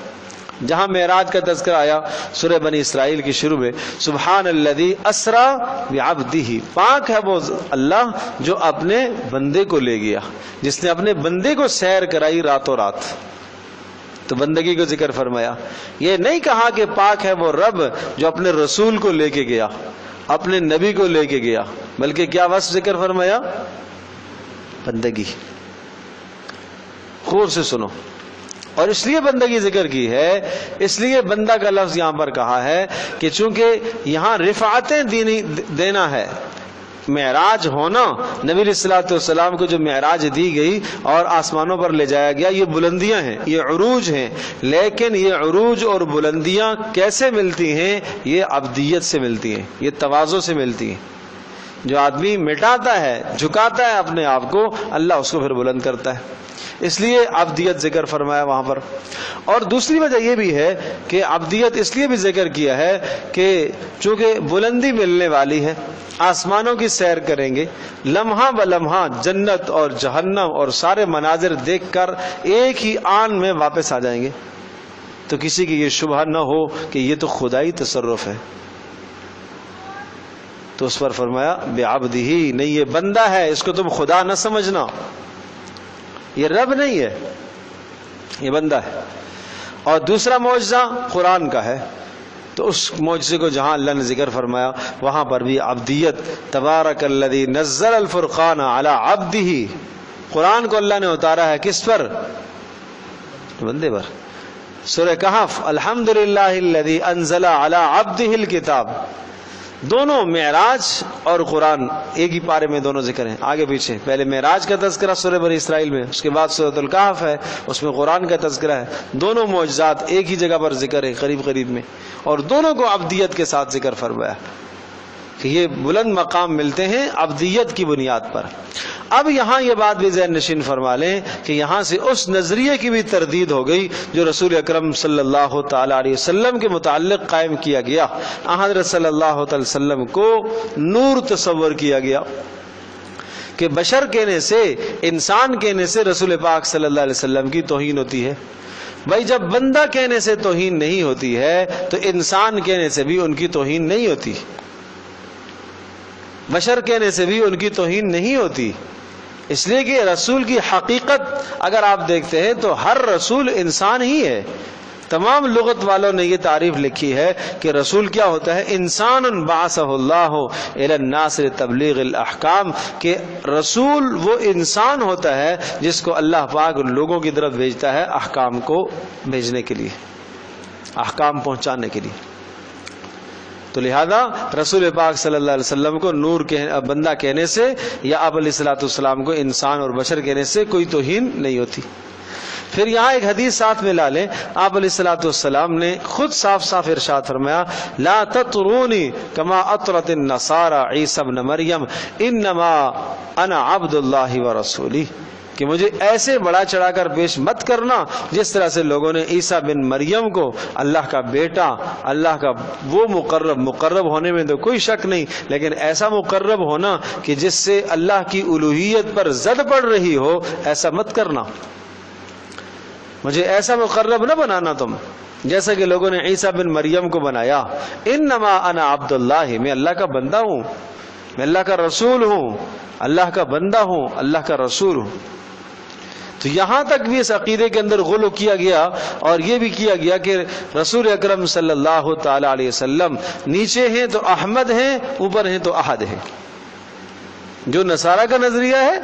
جہاں معراج کا تذکرہ آیا سورہ بنی اسرائیل کی شروع میں، سبحان الذی اسری بعبدہ، پاک ہے وہ اللہ جو اپنے بندے کو لے گیا، جس نے اپنے بندے کو سیر کرائی راتوں رات. تو بندگی کو ذکر فرمایا. یہ نہیں کہا کہ پاک ہے وہ رب جو اپنے رسول کو لے کے گیا، اپنے نبی کو لے کے گیا، بلکہ کیا وصف ذکر فرمایا؟ بندگی. غور سے سنو. اور اس لیے بندگی ذکر کی ہے، اس لیے بندہ کا لفظ یہاں پر کہا ہے کہ چونکہ یہاں رفعتیں دینا ہے. معراج ہونا، نبی علیہ الصلوۃ والسلام کو جو معراج دی گئی اور آسمانوں پر لے جایا گیا، یہ بلندیاں ہیں، یہ عروج ہیں. لیکن یہ عروج اور بلندیاں کیسے ملتی ہیں؟ یہ عبدیت سے ملتی ہیں، یہ تواضع سے ملتی ہیں. جو آدمی مٹاتا ہے، جھکاتا ہے اپنے آپ کو، اللہ اس کو پھر بلند کرتا ہے. اس لیے عبدیت ذکر فرمایا وہاں پر. اور دوسری وجہ یہ بھی ہے کہ عبدیت اس لیے بھی ذکر کیا ہے کہ چونکہ بلندی ملنے والی ہے، آسمانوں کی سیر کریں گے، لمحہ بلمحہ جنت اور جہنم اور سارے مناظر دیکھ کر ایک ہی آن میں واپس آ جائیں گے. تو کسی کی یہ شبہ نہ ہو کہ یہ تو خدائی تصرف ہے. تو اس پر فرمایا بعبدہ، نہیں یہ بندہ ہے، اس کو تم خدا نہ سمجھنا، یہ رب نہیں ہے، یہ بندہ ہے. اور دوسرا معجزہ قرآن کا ہے. تو اس معجزے کو جہاں اللہ نے ذکر فرمایا وہاں پر بھی عبدیت. تبارک الذی نزل الفرقان علی عبدہ، قرآن کو اللہ نے اتارا ہے کس پر؟ بندے پر. سورہ کہف الحمدللہ الذی انزل علی عبدہ الکتاب. دونوں معراج اور قرآن ایک ہی پارے میں دونوں ذکر ہیں، آگے پیچھے. پہلے معراج کا تذکرہ سورہ بنی اسرائیل میں، اس کے بعد سورۃ الکہف ہے، اس میں قرآن کا تذکرہ ہے. دونوں معجزات ایک ہی جگہ پر ذکر ہے، قریب قریب میں، اور دونوں کو عبدیت کے ساتھ ذکر فرمایا کہ یہ بلند مقام ملتے ہیں عبدیت کی بنیاد پر. اب یہاں یہ بات بھی ذہن نشین فرما لیں کہ یہاں سے اس نظریے کی بھی تردید ہو گئی جو رسول اکرم صلی اللہ تعالی علیہ وسلم کے متعلق قائم کیا گیا. حضرت صلی اللہ تعالی وسلم کو نور تصور کیا گیا کہ بشر کہنے سے، انسان کہنے سے رسول پاک صلی اللہ علیہ وسلم کی توہین ہوتی ہے. بھائی جب بندہ کہنے سے توہین نہیں ہوتی ہے تو انسان کہنے سے بھی ان کی توہین نہیں ہوتی، بشر کہنے سے بھی ان کی توہین نہیں ہوتی. اس لیے کہ رسول کی حقیقت اگر آپ دیکھتے ہیں تو ہر رسول انسان ہی ہے. تمام لغت والوں نے یہ تعریف لکھی ہے کہ رسول کیا ہوتا ہے؟ انسان بعثہ اللہ الی الناس لتبلیغ الاحکام، کہ رسول وہ انسان ہوتا ہے جس کو اللہ پاک لوگوں کی طرف بھیجتا ہے احکام کو بھیجنے کے لیے، احکام پہنچانے کے لیے. تو لہذا رسول پاک صلی اللہ علیہ وسلم کو نور بندہ کہنے سے یا آپ علیہ الصلوۃ والسلام کو انسان اور بشر کہنے سے کوئی توہین نہیں ہوتی. پھر یہاں ایک حدیث ساتھ میں لا لیں، آپ علیہ الصلوۃ والسلام نے خود صاف صاف ارشاد فرمایا، لا تطرونی کما اطرت النصارى عیسی ابن مریم انما انا عبد اللہ ورسولہ، کہ مجھے ایسے بڑا چڑھا کر پیش مت کرنا جس طرح سے لوگوں نے عیسیٰ بن مریم کو اللہ کا بیٹا، اللہ کا وہ مقرب ہونے میں تو کوئی شک نہیں، لیکن ایسا مقرب ہونا کہ جس سے اللہ کی الوہیت پر زد پڑ رہی ہو، ایسا مت کرنا، مجھے ایسا مقرب نہ بنانا تم جیسا کہ لوگوں نے عیسیٰ بن مریم کو بنایا۔ انما انا عبد اللہ، میں اللہ کا بندہ ہوں، میں اللہ کا رسول ہوں، اللہ کا بندہ ہوں، اللہ کا رسول ہوں۔ تو یہاں تک بھی اس عقیدے کے اندر غلو کیا گیا، اور یہ بھی کیا گیا کہ رسول اکرم صلی اللہ تعالی علیہ وسلم نیچے ہیں تو احمد ہیں، اوپر ہیں تو احد ہیں۔ جو نصارہ کا نظریہ ہے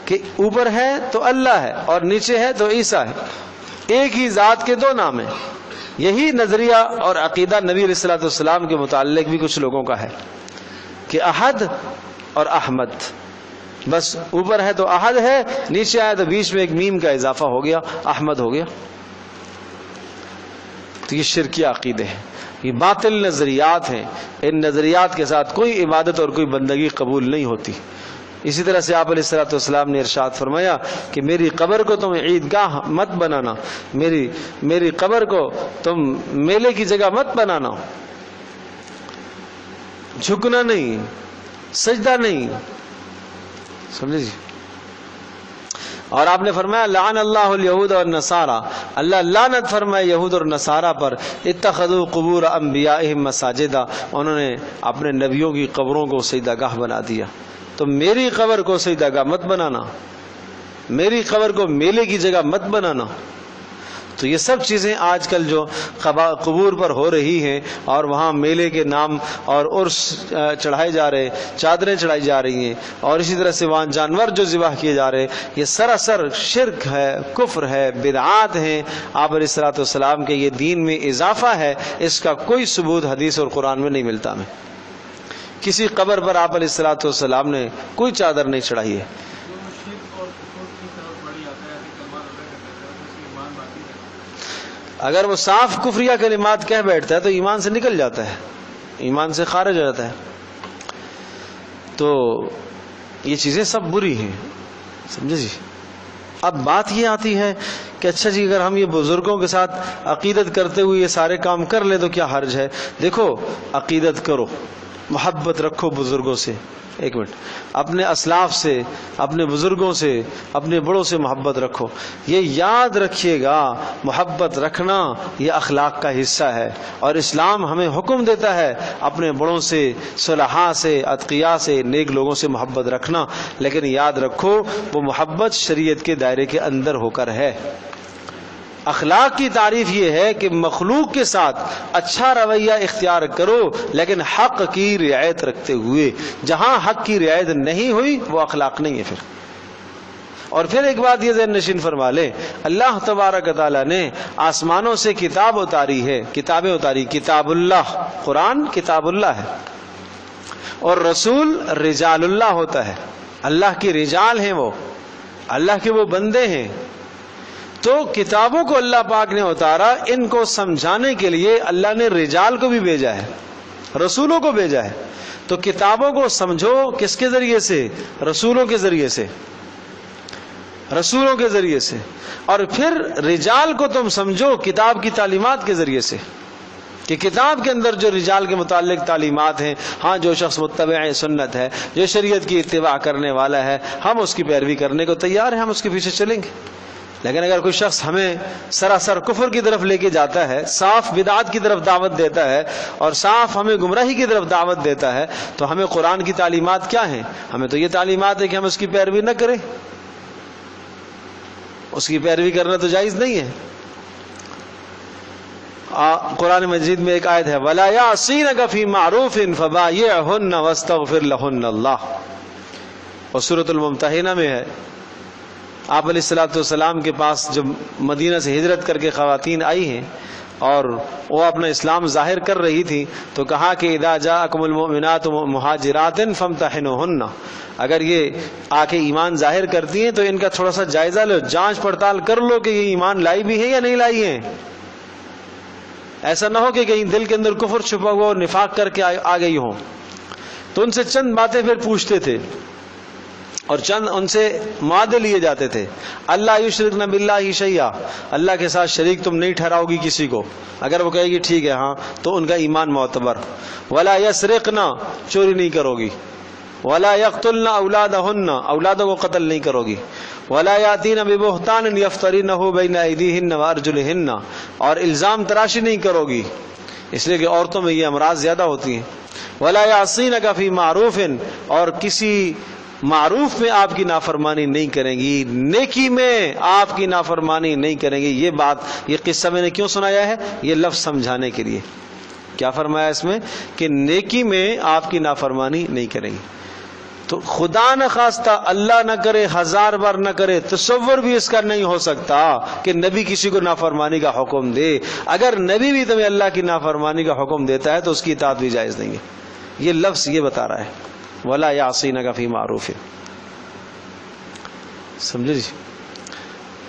کہ اوپر ہے تو اللہ ہے اور نیچے ہے تو عیسیٰ ہے، ایک ہی ذات کے دو نام ہیں، یہی نظریہ اور عقیدہ نبی علیہ الصلوۃ والسلام کے متعلق بھی کچھ لوگوں کا ہے کہ احد اور احمد، بس اوپر ہے تو احد ہے، نیچے آیا تو بیچ میں ایک میم کا اضافہ ہو گیا، احمد ہو گیا۔ تو یہ شرکی عقیدے ہیں، یہ باطل نظریات ہیں، ان نظریات کے ساتھ کوئی عبادت اور کوئی بندگی قبول نہیں ہوتی۔ اسی طرح سے آپ علیہ الصلوۃ والسلام نے ارشاد فرمایا کہ میری قبر کو تم عیدگاہ مت بنانا، میری قبر کو تم میلے کی جگہ مت بنانا، جھکنا نہیں، سجدہ نہیں، سمجھے جی۔ اور آپ نے فرمایا لعن اللہ الیہود والنصارى، اللہ لعنت فرمائے یہود اور نصارہ پر، اتخذوا قبور انبیائہم مساجدا، انہوں نے اپنے نبیوں کی قبروں کو سجدہ گاہ بنا دیا۔ تو میری قبر کو سجدہ گاہ مت بنانا، میری قبر کو میلے کی جگہ مت بنانا۔ تو یہ سب چیزیں آج کل جو قبور پر ہو رہی ہیں، اور وہاں میلے کے نام اور عرس چڑھائے جا رہے، چادریں چڑھائی جا رہی ہیں، اور اسی طرح سے وہاں جانور جو ذبح کیے جا رہے، یہ سراسر شرک ہے، کفر ہے، بدعات ہیں، آپ علیہ الصلوۃ والسلام کے یہ دین میں اضافہ ہے۔ اس کا کوئی ثبوت حدیث اور قرآن میں نہیں ملتا ہمیں، کسی قبر پر آپ علیہ الصلوۃ والسلام نے کوئی چادر نہیں چڑھائی ہے۔ اگر وہ صاف کفریہ کلمات کہہ بیٹھتا ہے تو ایمان سے نکل جاتا ہے، ایمان سے خارج ہو جاتا ہے۔ تو یہ چیزیں سب بری ہیں، سمجھے جی۔ اب بات یہ آتی ہے کہ اچھا جی اگر ہم یہ بزرگوں کے ساتھ عقیدت کرتے ہوئے یہ سارے کام کر لیں تو کیا حرج ہے؟ دیکھو، عقیدت کرو، محبت رکھو بزرگوں سے، ایک منٹ، اپنے اسلاف سے، اپنے بزرگوں سے، اپنے بڑوں سے محبت رکھو۔ یہ یاد رکھیے گا، محبت رکھنا یہ اخلاق کا حصہ ہے، اور اسلام ہمیں حکم دیتا ہے اپنے بڑوں سے، صلحاء سے، اتقیاء سے، نیک لوگوں سے محبت رکھنا، لیکن یاد رکھو وہ محبت شریعت کے دائرے کے اندر ہو کر ہے۔ اخلاق کی تعریف یہ ہے کہ مخلوق کے ساتھ اچھا رویہ اختیار کرو، لیکن حق کی رعایت رکھتے ہوئے۔ جہاں حق کی رعایت نہیں ہوئی وہ اخلاق نہیں ہے پھر۔ اور پھر ایک بات یہ ذہن نشین فرما لیں، اللہ تبارک تعالیٰ نے آسمانوں سے کتاب اتاری ہے، کتابیں اتاری، کتاب اللہ، قرآن کتاب اللہ ہے، اور رسول رجال اللہ ہوتا ہے، اللہ کی رجال ہیں، وہ اللہ کے وہ بندے ہیں۔ تو کتابوں کو اللہ پاک نے اتارا، ان کو سمجھانے کے لیے اللہ نے رجال کو بھی بھیجا ہے، رسولوں کو بھیجا ہے۔ تو کتابوں کو سمجھو کس کے ذریعے سے؟ رسولوں کے ذریعے سے، رسولوں کے ذریعے سے۔ اور پھر رجال کو تم سمجھو کتاب کی تعلیمات کے ذریعے سے، کہ کتاب کے اندر جو رجال کے متعلق تعلیمات ہیں، ہاں جو شخص متبع سنت ہے، جو شریعت کی اتباع کرنے والا ہے، ہم اس کی پیروی کرنے کو تیار ہیں، ہم اس کے پیچھے چلیں گے۔ لیکن اگر کوئی شخص ہمیں سراسر کفر کی طرف لے کے جاتا ہے، صاف بدعات کی طرف دعوت دیتا ہے، اور صاف ہمیں گمراہی کی طرف دعوت دیتا ہے، تو ہمیں قرآن کی تعلیمات کیا ہیں؟ ہمیں تو یہ تعلیمات ہے کہ ہم اس کی پیروی نہ کریں، اس کی پیروی کرنا تو جائز نہیں ہے۔ قرآن مجید میں ایک آیت ہے، وَلَا يَعْصِينَكَ فِي مَعْرُوفٍ فَبَايِعْهُنَّ وَاسْتَغْفِرْ لَهُنَّ اللَّهُ، اور سورۃ الممتحنہ میں ہے۔ آپ علیہ الصلوۃ والسلام کے پاس جب مدینہ سے ہجرت کر کے خواتین آئی ہیں اور وہ اپنا اسلام ظاہر کر رہی تھی تو کہا کہ اذا جاءکم المؤمنات مہاجرات فامتحنوہن، اگر یہ آ کے ایمان ظاہر کرتی ہیں تو ان کا تھوڑا سا جائزہ لو، جانچ پڑتال کر لو کہ یہ ایمان لائی بھی ہے یا نہیں لائی ہیں. ایسا نہ ہو کہ کہیں دل کے اندر کفر چھپا ہوا اور نفاق کر کے آ گئی ہوں. تو ان سے چند باتیں پھر پوچھتے تھے اور چند ان سے معاہدے لیے جاتے تھے. اللہ یشرکن باللہ شیئا، اللہ کے ساتھ شریک تم نہیں ٹھہراؤ گی کسی کو. اگر وہ کہے گی ٹھیک ہے ہاں تو ان کا ایمان معتبر. ولا یسرقن، چوری نہیں کرو گی. ولا یقتلن اولادہن، اولادوں کو قتل نہیں کرو گی. ولا یاتین ببہتان یفترینہ بین ایدیہن وارجلہن، اور الزام تراشی نہیں کرو گی، اس لیے کہ عورتوں میں یہ امراض زیادہ ہوتی ہیں. ولا یعصینک فی معروف، اور کسی معروف میں آپ کی نافرمانی نہیں کریں گی، نیکی میں آپ کی نافرمانی نہیں کریں گی. یہ بات، یہ قصہ میں نے کیوں سنایا ہے؟ یہ لفظ سمجھانے کے لیے. کیا فرمایا اس میں؟ کہ نیکی میں آپ کی نافرمانی نہیں کریں گی. تو خدا نہ خواستہ، اللہ نہ کرے، 1000 بار نہ کرے، تصور بھی اس کا نہیں ہو سکتا کہ نبی کسی کو نافرمانی کا حکم دے. اگر نبی بھی تمہیں اللہ کی نافرمانی کا حکم دیتا ہے تو اس کی اطاعت بھی جائز نہیں ہے. یہ لفظ یہ بتا رہا ہے ولا یعصینک فی معروف. سمجھے جی؟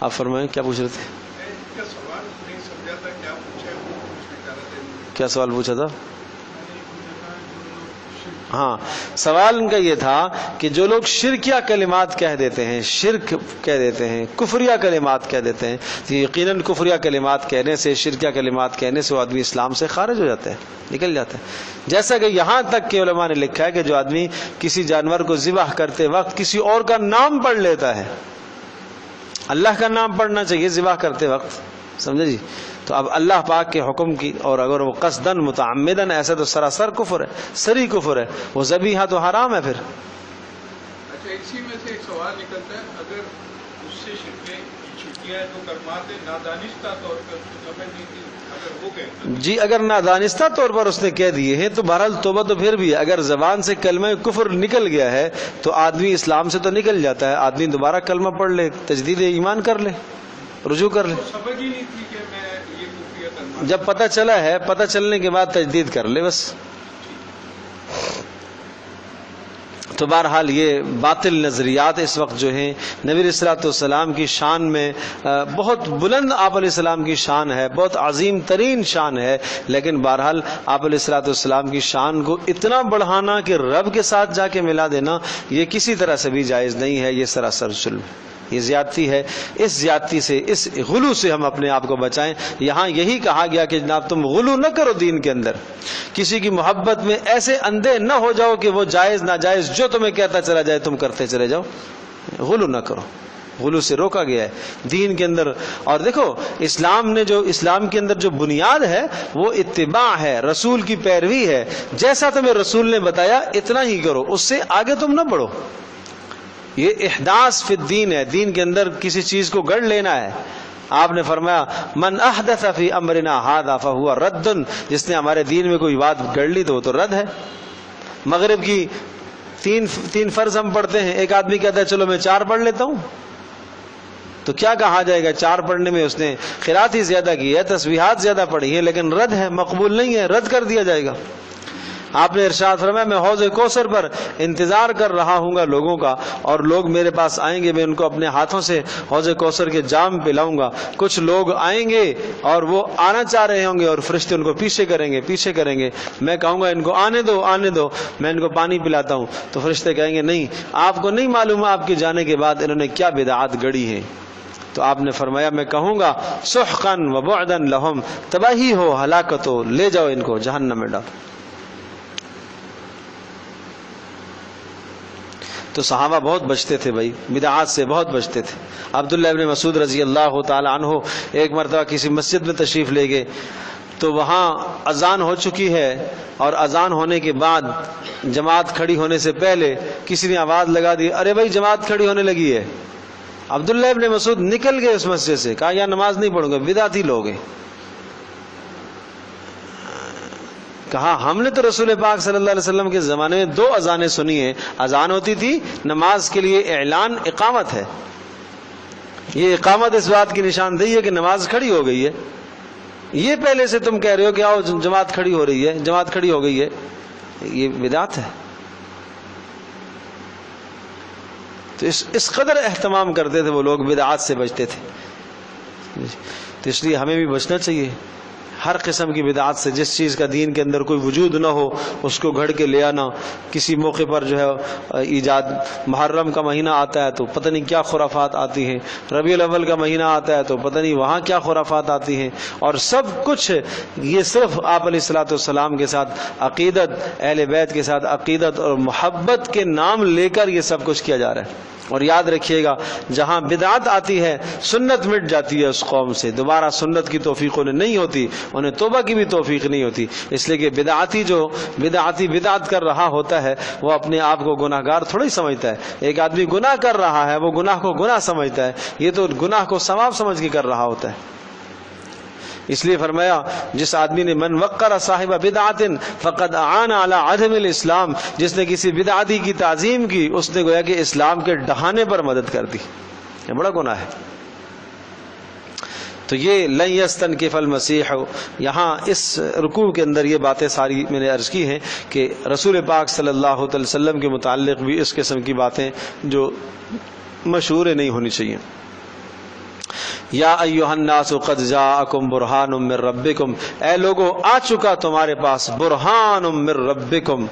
آپ فرمائیں کیا پوچھ رہے تھے؟ کیا سوال پوچھا تھا؟ ہاں، سوال ان کا یہ تھا کہ جو لوگ شرکیہ کلمات کہہ دیتے ہیں، شرک کہہ دیتے ہیں، کفریہ کلمات کہہ دیتے ہیں، یقیناً کفریہ کلمات کہنے سے، شرکیہ کلمات کہنے سے وہ آدمی اسلام سے خارج ہو جاتا ہے، نکل جاتا ہے. جیسا کہ یہاں تک کہ علماء نے لکھا ہے کہ جو آدمی کسی جانور کو ذبح کرتے وقت کسی اور کا نام پڑھ لیتا ہے، اللہ کا نام پڑھنا چاہیے ذبح کرتے وقت، سمجھے جی؟ تو اب اللہ پاک کے حکم کی، اور اگر وہ قصدن متعمدن ایسا تو سراسر کفر ہے، سری کفر ہے، وہ ذبیحہ تو حرام ہے. پھر اچھا، اسی میں سے ایک سوال نکلتا ہے، اگر اس سے چھٹیاں تو کرماتے نادانستہ طور پر سمجھ نہیں تھی، اگر وہ کہتا جی، اگر نادانستہ طور پر اس نے کہہ دیے ہیں تو بہرحال توبہ تو پھر بھی ہے. اگر زبان سے کلمہ کفر نکل گیا ہے تو آدمی اسلام سے تو نکل جاتا ہے، آدمی دوبارہ کلمہ پڑھ لے، تجدید ایمان کر لے، رجوع کر لے. سمجھ ہی نہیں تھی کہ میں یہ کفریہ کرنا، جب پتہ چلا ہے، پتہ چلنے کے بعد تجدید کر لے بس. تو بہرحال یہ باطل نظریات اس وقت جو ہیں نبی علیہ الصلوۃ والسلام کی شان میں بہت بلند، آپ علیہ السلام کی شان ہے، بہت عظیم ترین شان ہے، لیکن بہرحال آپ علیہ الصلوۃ والسلام کی شان کو اتنا بڑھانا کہ رب کے ساتھ جا کے ملا دینا، یہ کسی طرح سے بھی جائز نہیں ہے. یہ سراسر ظلم، یہ زیادتی ہے. اس زیادتی سے، اس غلو سے ہم اپنے آپ کو بچائیں. یہاں یہی کہا گیا کہ جناب تم غلو نہ کرو دین کے اندر، کسی کی محبت میں ایسے اندھے نہ ہو جاؤ کہ وہ جائز ناجائز جو تمہیں کہتا چلا جائے تم کرتے چلے جاؤ. غلو نہ کرو، غلو سے روکا گیا ہے دین کے اندر. اور دیکھو اسلام نے جو، اسلام کے اندر جو بنیاد ہے وہ اتباع ہے، رسول کی پیروی ہے. جیسا تمہیں رسول نے بتایا اتنا ہی کرو، اس سے آگے تم نہ بڑھو. یہ احداث فی الدین ہے، دین کے اندر کسی چیز کو گڑھ لینا ہے. آپ نے فرمایا من احدث فی امرنا ھذا فہو رد، جس نے ہمارے دین میں کوئی بات گڑھ لی تو وہ تو رد ہے. مغرب کی تین فرض ہم پڑھتے ہیں، ایک آدمی کہتا ہے چلو میں 4 پڑھ لیتا ہوں، تو کیا کہا جائے گا؟ 4 پڑھنے میں اس نے قرات ہی زیادہ کی ہے، تسبیحات زیادہ پڑھی ہے، لیکن رد ہے، مقبول نہیں ہے، رد کر دیا جائے گا. آپ نے ارشاد فرمایا میں حوض کوثر پر انتظار کر رہا ہوں گا لوگوں کا، اور لوگ میرے پاس آئیں گے، میں ان کو اپنے ہاتھوں سے حوض کوثر کے جام پلاؤں گا. کچھ لوگ آئیں گے اور وہ آنا چاہ رہے ہوں گے اور فرشتے ان کو پیچھے کریں گے. میں کہوں گا ان کو آنے دو، میں ان کو پانی پلاتا ہوں. تو فرشتے کہیں گے نہیں، آپ کو نہیں معلوم آپ کے جانے کے بعد انہوں نے کیا بدعات گڑی ہیں. تو آپ نے فرمایا میں کہوں گا سحقا و بعدا لہم، تباہی ہو، ہلاکت ہو، لے جاؤ ان کو جہنم میں ڈالو. تو صحابہ بہت بچتے تھے بھائی، بدعات سے بہت بچتے تھے. عبداللہ ابن مسعود رضی اللہ تعالی عنہ ایک مرتبہ کسی مسجد میں تشریف لے گئے، تو وہاں اذان ہو چکی ہے، اور اذان ہونے کے بعد جماعت کھڑی ہونے سے پہلے کسی نے آواز لگا دی ارے بھائی جماعت کھڑی ہونے لگی ہے. عبداللہ ابن مسعود نکل گئے اس مسجد سے، کہا یہاں نماز نہیں پڑھوں گے، بدعتی لوگ ہیں. کہا ہم نے تو رسول پاک صلی اللہ علیہ وسلم کے زمانے میں 2 اذانیں سنی ہیں، اذان ہوتی تھی نماز کے لیے، اعلان اقامت ہے. یہ اقامت اس بات کی نشاندہی ہے کہ نماز کھڑی ہو گئی ہے. یہ پہلے سے تم کہہ رہے ہو کہ آؤ جماعت کھڑی ہو رہی ہے، جماعت کھڑی ہو گئی ہے، یہ بدعت ہے۔ تو اس قدر اہتمام کرتے تھے وہ لوگ، بدعات سے بچتے تھے۔ تو اس لیے ہمیں بھی بچنا چاہیے ہر قسم کی بدعات سے۔ جس چیز کا دین کے اندر کوئی وجود نہ ہو اس کو گھڑ کے لے آنا، کسی موقع پر جو ہے ایجاد، محرم کا مہینہ آتا ہے تو پتہ نہیں کیا خرافات آتی ہیں، ربیع الاول کا مہینہ آتا ہے تو پتہ نہیں وہاں کیا خرافات آتی ہیں، اور سب کچھ یہ صرف آپ علیہ الصلوۃ والسلام کے ساتھ عقیدت، اہل بیت کے ساتھ عقیدت اور محبت کے نام لے کر یہ سب کچھ کیا جا رہا ہے۔ اور یاد رکھیے گا جہاں بدعت آتی ہے سنت مٹ جاتی ہے اس قوم سے، دوبارہ سنت کی توفیق انہیں نہیں ہوتی، انہیں توبہ کی بھی توفیق نہیں ہوتی، اس لیے کہ بدعتی جو بدعت کر رہا ہوتا ہے وہ اپنے آپ کو گناہ گار تھوڑی سمجھتا ہے۔ ایک آدمی گناہ کر رہا ہے وہ گناہ کو گناہ سمجھتا ہے، یہ تو گناہ کو ثواب سمجھ کے کر رہا ہوتا ہے۔ اس لیے فرمایا جس آدمی نے من وقر صاحب بدعت فقد اعان علی عدم الاسلام، جس نے کسی بدعتی کی تعظیم کی اس نے گویا کہ اسلام کے ڈھانے پر مدد کر دی، یہ بڑا گناہ ہے۔ تو یہ لن یستنکف المسیح، یہاں اس رکوع کے اندر یہ باتیں ساری میں نے عرض کی ہیں کہ رسول پاک صلی اللہ علیہ وسلم کے متعلق بھی اس قسم کی باتیں جو مشہور نہیں ہونی چاہیے۔ یا ایھا الناس قد جاءکم برہان من ربکم، اے لوگو آ چکا تمہارے پاس برہان من ربکم۔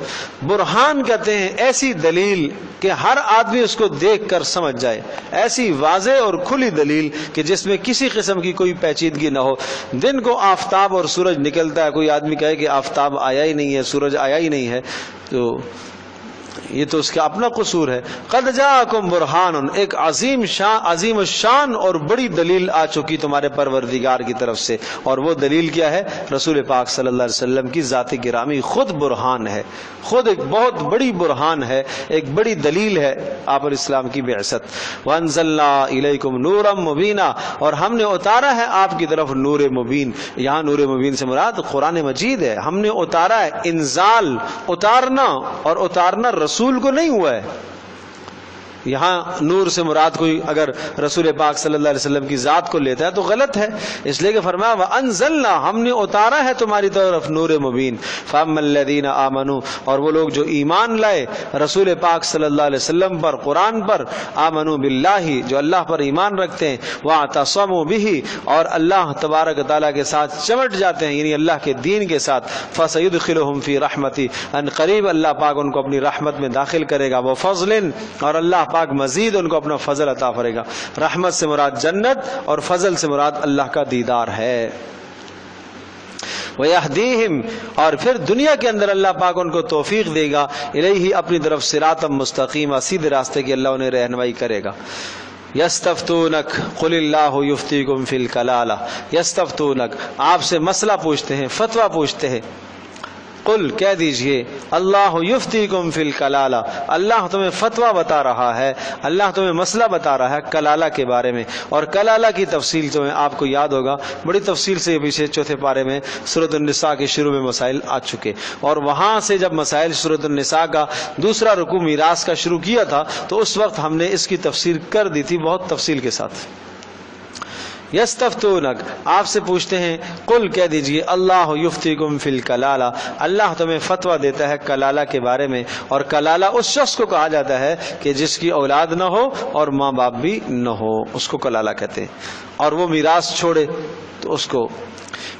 برہان کہتے ہیں ایسی دلیل کہ ہر آدمی اس کو دیکھ کر سمجھ جائے، ایسی واضح اور کھلی دلیل کہ جس میں کسی قسم کی کوئی پیچیدگی نہ ہو۔ دن کو آفتاب اور سورج نکلتا ہے، کوئی آدمی کہے کہ آفتاب آیا ہی نہیں ہے، سورج آیا ہی نہیں ہے، تو یہ تو اس کا اپنا قصور ہے۔ قد جاءکم برہان، ایک عظیم الشان اور بڑی دلیل آ چکی تمہارے پروردگار کی طرف سے، اور وہ دلیل کیا ہے؟ رسول پاک صلی اللہ علیہ وسلم کی ذات گرامی خود برہان ہے، خود ایک بہت بڑی برہان ہے، ایک بڑی دلیل ہے آپ علیہ السلام کی بعثت۔ وانزلنا الیکم نورا مبینا، اور ہم نے اتارا ہے آپ کی طرف نور مبین۔ یہاں نور مبین سے مراد قرآن مجید ہے، ہم نے اتارا ہے، انزال اتارنا، اور اتارنا رسول کو نہیں ہوا ہے۔ یہاں نور سے مراد کوئی اگر رسول پاک صلی اللہ علیہ وسلم کی ذات کو لیتا ہے تو غلط ہے، اس لیے کہ فرمایا وَأَنزَلْنَا، ہم نے اتارا ہے تمہاری طرف نور مبین۔ فَأَمَّا الَّذِينَ آمَنُوا، اور وہ لوگ جو ایمان لائے رسول پاک صلی اللہ علیہ وسلم پر، قرآن پر، آمنوا باللہ، جو اللہ پر ایمان رکھتے ہیں، وَاعْتَصَمُوا بِهِ، اور اللہ تبارک تعالیٰ کے ساتھ چمٹ جاتے ہیں، یعنی اللہ کے دین کے ساتھ، فَسَيُدْخِلُهُمْ فِي رَحْمَتِهِ، ان قریب اللہ پاک ان کو اپنی رحمت میں داخل کرے گا، وَفَضْلٍ، اور اللہ پاک مزید ان کو اپنا فضل عطا کرے گا۔ رحمت سے مراد جنت، اور فضل سے مراد اللہ کا دیدار ہے۔ وَيَهْدِيهِمْ، اور پھر دنیا کے اندر اللہ پاک ان کو توفیق دے گا، الیہ، اپنی طرف صراطا مستقیما، سیدھے راستے کی اللہ انہیں رہنمائی کرے گا۔ یستفتونک قل اللہ یفتیکم فی الکلالہ، یستفتونک، آپ سے مسئلہ پوچھتے ہیں، فتویٰ پوچھتے ہیں۔ قل، کہہ دیجئے، اللہ یفتیکم فی الکلالہ، اللہ تمہیں فتویٰ بتا رہا ہے، اللہ تمہیں مسئلہ بتا رہا ہے کلالہ کے بارے میں۔ اور کلالہ کی تفصیل تمہیں آپ کو یاد ہوگا، بڑی تفصیل سے یہ پیچھے چوتھے پارے میں سورۃ النساء کے شروع میں مسائل آ چکے، اور وہاں سے جب مسائل سورۃ النساء کا دوسرا رکوع میراث کا شروع کیا تھا تو اس وقت ہم نے اس کی تفسیر کر دی تھی بہت تفصیل کے ساتھ۔ یستفتونک، آپ سے پوچھتے ہیں، قل، کہہ دیجئے، اللہ یفتیکم فی الکلالہ، اللہ تمہیں فتویٰ دیتا ہے کلالہ کے بارے میں۔ اور کلالہ اس شخص کو کہا جاتا ہے کہ جس کی اولاد نہ ہو اور ماں باپ بھی نہ ہو، اس کو کلالہ کہتے ہیں، اور وہ میراث چھوڑے تو اس کو۔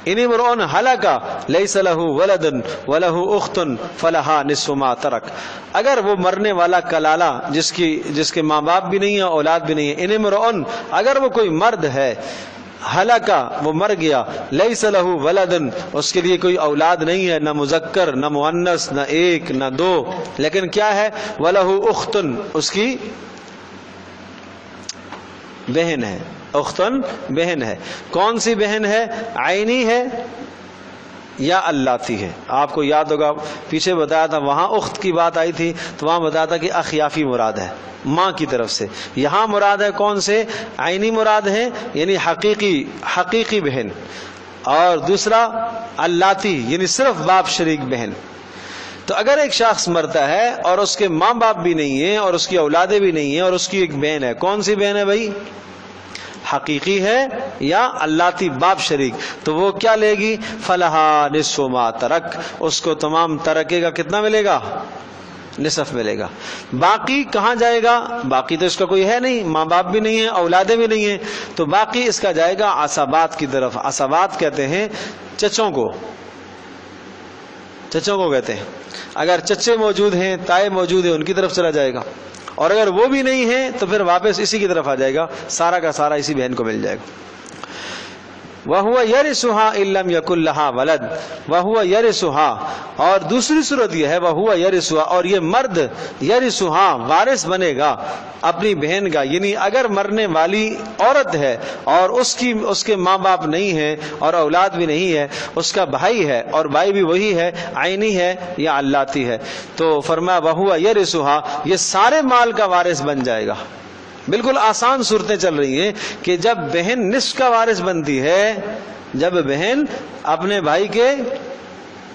ان امرؤ ہلک لیس لہ ولد ولہ اخت فلہا نصف ما ترک، اگر وہ مرنے والا کلالہ جس کے ماں باپ بھی نہیں ہیں، اولاد بھی نہیں ہے، ان امرؤ، اگر وہ کوئی مرد ہے، ہلاکا، وہ مر گیا، لیس لہ ولد، اس کے لیے کوئی اولاد نہیں ہے، نہ مذکر نہ مؤنث، نہ ایک نہ دو، لیکن کیا ہے؟ ولہ اخت، اس کی بہن ہے، اختن بہن ہے۔ کون سی بہن ہے؟ عینی ہے یا اللاتی ہے؟ آپ کو یاد ہوگا پیچھے بتایا تھا، وہاں اخت کی بات آئی تھی تو وہاں بتایا تھا کہ اخیافی مراد ہے، ماں کی طرف سے۔ یہاں مراد ہے کون سے؟ عینی مراد ہے، یعنی حقیقی بہن، اور دوسرا اللاتی، یعنی صرف باپ شریک بہن۔ تو اگر ایک شخص مرتا ہے اور اس کے ماں باپ بھی نہیں ہیں اور اس کی اولادیں بھی نہیں ہیں اور اس کی ایک بہن ہے، کون سی بہن ہے بھائی؟ حقیقی ہے یا اللاتی باپ شریک، تو وہ کیا لے گی؟ فلہا نصف ما ترک، اس کو تمام ترکے کا کتنا ملے گا؟ نصف ملے گا۔ باقی کہاں جائے گا؟ باقی تو اس کا کوئی ہے نہیں، ماں باپ بھی نہیں ہے، اولادیں بھی نہیں ہیں، تو باقی اس کا جائے گا عصبات کی طرف۔ عصبات کہتے ہیں چچوں کو، چچوں کو کہتے ہیں۔ اگر چچے موجود ہیں، تائے موجود ہیں، ان کی طرف چلا جائے گا، اور اگر وہ بھی نہیں ہیں تو پھر واپس اسی کی طرف آ جائے گا، سارا کا سارا اسی بہن کو مل جائے گا۔ وَهُوَ يَرِثُهَا إِن لَّمْ يَكُن لَّهَا وَلَدٌ، وَهُوَ يَرِثُهَا، اور دوسری صورت یہ ہے وَهُوَ يَرِثُهَا، اور یہ مرد يَرِثُهَا وارث بنے گا اپنی بہن کا، یعنی اگر مرنے والی عورت ہے اور اس کے ماں باپ نہیں ہیں اور اولاد بھی نہیں ہے، اس کا بھائی ہے اور بھائی بھی وہی ہے، عینی ہے یا علاتی ہے، تو فرمایا وَهُوَ يَرِثُهَا، یہ سارے مال کا وارث بن جائے گا۔ بالکل آسان صورتیں چل رہی ہیں کہ جب بہن نصف کا وارث بنتی ہے، جب بہن اپنے بھائی کے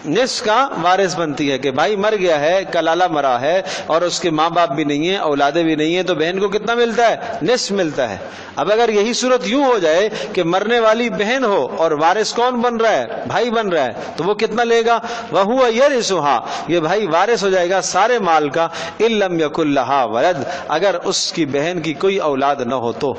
نصف کا وارث بنتی ہے، کہ بھائی مر گیا ہے، کلالہ مرا ہے اور اس کے ماں باپ بھی نہیں ہیں، اولادیں بھی نہیں ہیں، تو بہن کو کتنا ملتا ہے؟ نصف ملتا ہے۔ اب اگر یہی صورت یوں ہو جائے کہ مرنے والی بہن ہو اور وارث کون بن رہا ہے؟ بھائی بن رہا ہے، تو وہ کتنا لے گا؟ وَهُوَ يَرِثُهَا، یہ بھائی وارث ہو جائے گا سارے مال کا، إِن لَّمْ يَكُن لَّهَا وَلَدٌ، اگر اس کی بہن کی کوئی اولاد نہ ہو تو۔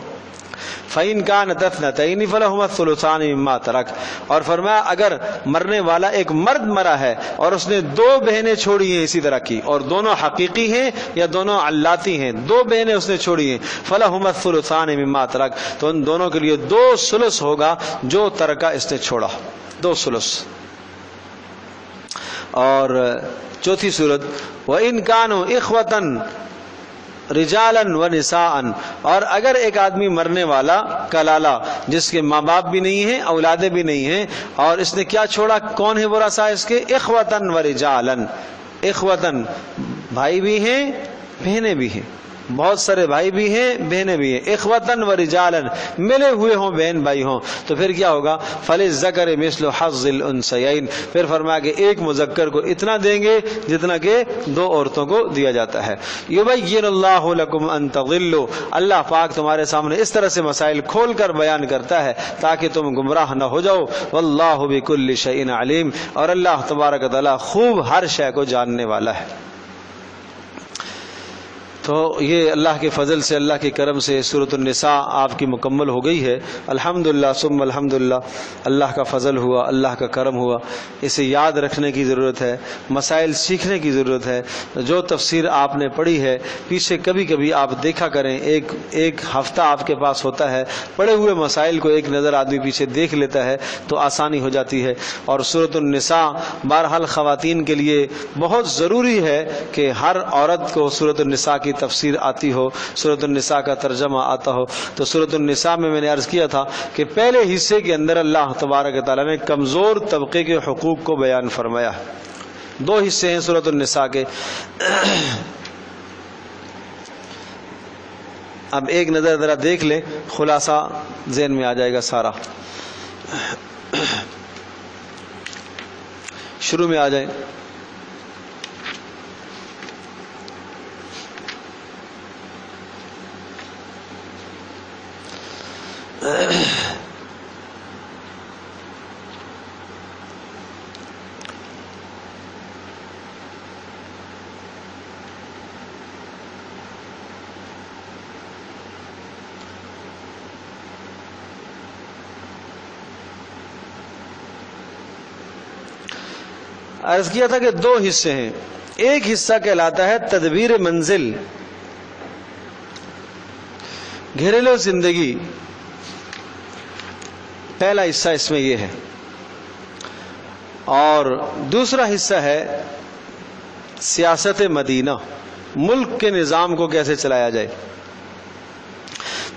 فَإِن كَانَتْ اثْنَتَيْنِ فَلَهُمَا الثُّلُثَانِ مِمَّا تَرَكَ، اور فرمایا اگر مرنے والا ایک مرد مرا ہے اور اس نے دو بہنیں چھوڑی ہیں اسی طرح کی، اور دونوں حقیقی ہیں یا دونوں علاتی ہیں، دو بہنیں اس نے چھوڑی ہیں، فَلَهُمَا الثُّلُثَانِ مِمَّا تَرَكَ، تو ان دونوں کے لیے 2 ثلث ہوگا جو ترکہ اس نے چھوڑا، 2 ثلث۔ اور چوتھی صورت وَإِن كَانُوا إِخْوَةً رجالن و نساءن، اور اگر ایک آدمی مرنے والا کلالہ جس کے ماں باپ بھی نہیں ہیں، اولادیں بھی نہیں ہیں، اور اس نے کیا چھوڑا؟ کون ہے ورثہ اس کے؟ اخوتن و رجالن، اخوتن بھائی بھی ہیں بہنیں بھی ہیں، بہت سارے بھائی بھی ہیں بہنیں بھی ہیں، اخوتن و رجالن ملے ہوئے ہوں بہن بھائی ہوں، تو پھر کیا ہوگا؟ فَلِلذَّكَرِ مِثْلُ حَظِّ الْأُنثَيَيْنِ، پھر فرمایا کہ ایک مذکر کو اتنا دیں گے جتنا کہ 2 عورتوں کو دیا جاتا ہے۔ يُبَيِّنُ اللَّهُ لَكُمْ أَن تَضِلُّوا، اللہ پاک تمہارے سامنے اس طرح سے مسائل کھول کر بیان کرتا ہے تاکہ تم گمراہ نہ ہو جاؤ۔ وَاللَّهُ بِكُلِّ شَيْءٍ عَلِيمٌ، اور اللہ تبارک و تعالی خوب ہر شے کو جاننے والا ہے۔ تو یہ اللہ کے فضل سے، اللہ کے کرم سے سورۃ النساء آپ کی مکمل ہو گئی ہے، الحمدللہ ثم الحمدللہ۔ اللہ کا فضل ہوا، اللہ کا کرم ہوا، اسے یاد رکھنے کی ضرورت ہے، مسائل سیکھنے کی ضرورت ہے۔ جو تفسیر آپ نے پڑھی ہے پیچھے کبھی کبھی آپ دیکھا کریں، ایک ہفتہ آپ کے پاس ہوتا ہے، پڑھے ہوئے مسائل کو ایک نظر آدمی پیچھے دیکھ لیتا ہے تو آسانی ہو جاتی ہے۔ اور سورۃ النساء بہرحال خواتین کے لیے بہت ضروری ہے کہ ہر عورت کو سورۃ النساء کی تفسیر آتی ہو، سورۃ النساء کا ترجمہ آتا ہو۔ تو سورۃ النساء میں نے عرض کیا تھا کہ پہلے حصے کے اندر اللہ تبارک و تعالیٰ نے کمزور طبقے کے حقوق کو بیان فرمایا۔ 2 حصے ہیں سورۃ النساء کے۔ اب ایک نظر ذرا دیکھ لیں، خلاصہ ذہن میں آ جائے گا سارا۔ شروع میں آ جائیں۔ عرض کیا تھا کہ 2 حصے ہیں۔ ایک حصہ کہلاتا ہے تدبیر منزل، گھریلو زندگی، پہلا حصہ اس میں یہ ہے، اور دوسرا حصہ ہے سیاست مدینہ، ملک کے نظام کو کیسے چلایا جائے۔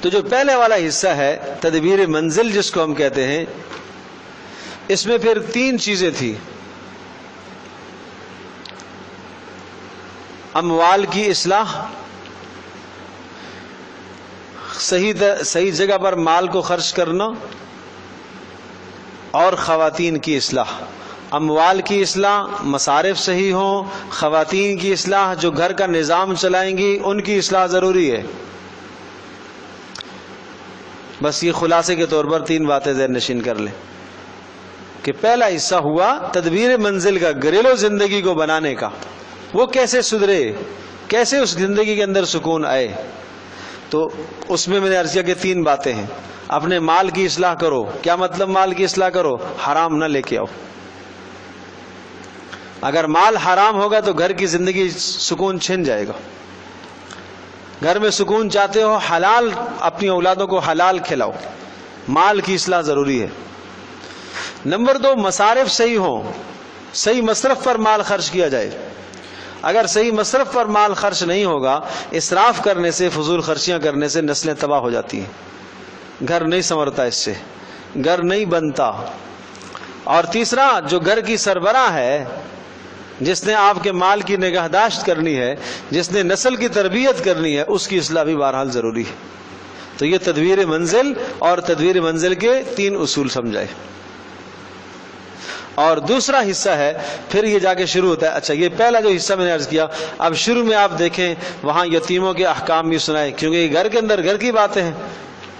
تو جو پہلے والا حصہ ہے تدبیر منزل جس کو ہم کہتے ہیں، اس میں پھر 3 چیزیں تھیں۔ اموال کی اصلاح، صحیح جگہ پر مال کو خرچ کرنا، اور خواتین کی اصلاح۔ اموال کی اصلاح، مصارف صحیح ہوں، خواتین کی اصلاح جو گھر کا نظام چلائیں گی ان کی اصلاح ضروری ہے۔ بس یہ خلاصے کے طور پر 3 باتیں ذہن نشین کر لیں کہ پہلا حصہ ہوا تدبیر منزل کا، گھریلو زندگی کو بنانے کا، وہ کیسے سدھرے، کیسے اس زندگی کے اندر سکون آئے. تو اس میں نے عرض کیا کہ 3 باتیں ہیں. اپنے مال کی اصلاح کرو. کیا مطلب مال کی اصلاح کرو؟ حرام نہ لے کے آؤ. اگر مال حرام ہوگا تو گھر کی زندگی سکون چھن جائے گا. گھر میں سکون چاہتے ہو، حلال اپنی اولادوں کو حلال کھلاؤ. مال کی اصلاح ضروری ہے. نمبر 2، مصارف صحیح ہوں، صحیح مصرف پر مال خرچ کیا جائے. اگر صحیح مصرف پر مال خرچ نہیں ہوگا، اسراف کرنے سے، فضول خرچیاں کرنے سے نسلیں تباہ ہو جاتی ہیں. گھر نہیں سنورتا، اس سے گھر نہیں بنتا. اور تیسرا، جو گھر کی سربراہ ہے، جس نے آپ کے مال کی نگہداشت کرنی ہے، جس نے نسل کی تربیت کرنی ہے، اس کی اصلاح بھی بہرحال ضروری ہے. تو یہ تدبیر منزل اور تدبیر منزل کے 3 اصول سمجھائے. اور دوسرا حصہ ہے، پھر یہ جا کے شروع ہوتا ہے. اچھا، یہ پہلا جو حصہ میں نے عرض کیا، اب شروع میں آپ دیکھیں وہاں یتیموں کے احکام بھی سنائے، کیونکہ یہ گھر کے اندر گھر کی باتیں ہیں.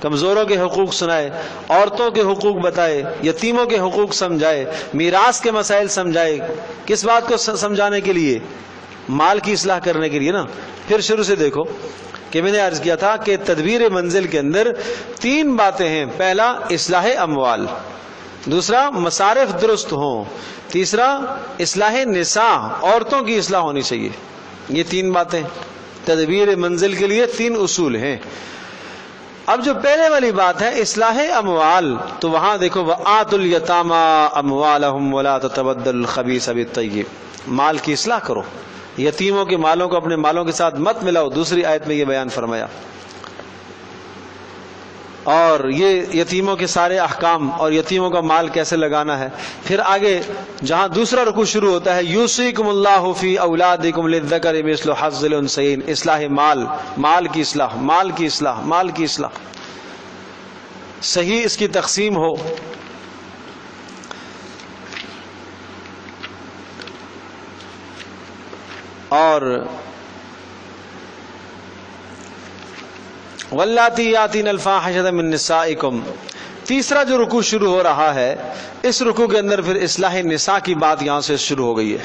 کمزوروں کے حقوق سنائے، عورتوں کے حقوق بتائے، یتیموں کے حقوق سمجھائے، میراث کے مسائل سمجھائے. کس بات کو سمجھانے کے لیے؟ مال کی اصلاح کرنے کے لیے نا. پھر شروع سے دیکھو کہ میں نے عرض کیا تھا کہ تدبیر منزل کے اندر 3 باتیں ہیں. پہلا، اصلاح اموال. دوسرا، مصارف درست ہوں. تیسرا، اصلاح نساء، عورتوں کی اصلاح ہونی چاہیے. یہ 3 باتیں تدبیر منزل کے لیے 3 اصول ہیں. اب جو پہلے والی بات ہے اصلاح اموال، تو وہاں دیکھو وَآتُوا الْيَتَامَى أَمْوَالَهُمْ وَلَا تَتَبَدَّلُوا الْخَبِيثَ بِالطَّيِّبِ. مال کی اصلاح کرو، یتیموں کے مالوں کو اپنے مالوں کے ساتھ مت ملاؤ. دوسری آیت میں یہ بیان فرمایا. اور یہ یتیموں کے سارے احکام اور یتیموں کا مال کیسے لگانا ہے. پھر آگے جہاں دوسرا رکوع شروع ہوتا ہے، یوصیکم اللہ فی اولادکم للذکر مثل حظ الانثیین. اصلاح مال، مال کی اصلاح، مال کی اصلاح، مال کی اصلاح، صحیح اس کی تقسیم ہو. اور واللاتی یاتین الفاحشۃ من نسائکم. تیسرا جو رکوع شروع ہو رہا ہے، اس رکوع کے اندر پھر اصلاح نساء کی بات یہاں سے شروع ہو گئی ہے.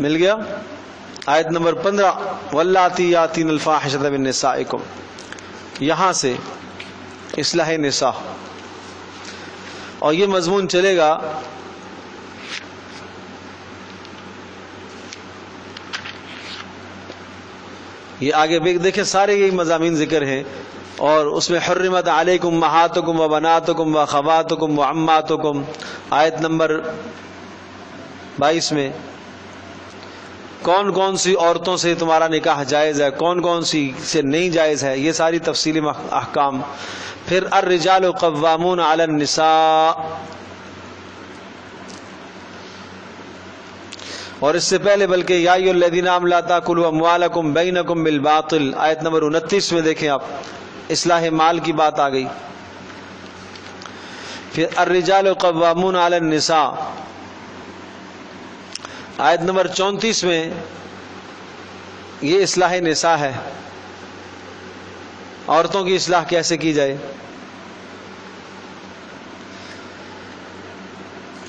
مل گیا؟ آیت نمبر 15، واللاتی یاتین الفاحشۃ من نسائکم، یہاں سے اصلاح نساء. اور یہ مضمون چلے گا یہ آگے دیکھیں سارے یہی مضامین ذکر ہیں. اور اس میں حرمت علیکم امہاتکم و بناتکم و خواتکم و عماتکم، آیت نمبر 22 میں کون کون سی عورتوں سے تمہارا نکاح جائز ہے، کون کون سی سے نہیں جائز ہے، یہ ساری تفصیلی احکام. پھر الرجال قوامون علی النساء. اور اس سے پہلے بلکہ یا ایھا الذین آمنوا لا تاکلوا اموالکم بینکم بالباطل، آیت نمبر 29 میں دیکھیں آپ اصلاح مال کی بات آ گئی. پھر الرجال قوامون علی النساء، آیت نمبر 34 میں یہ اصلاح نساء ہے، عورتوں کی اصلاح کیسے کی جائے.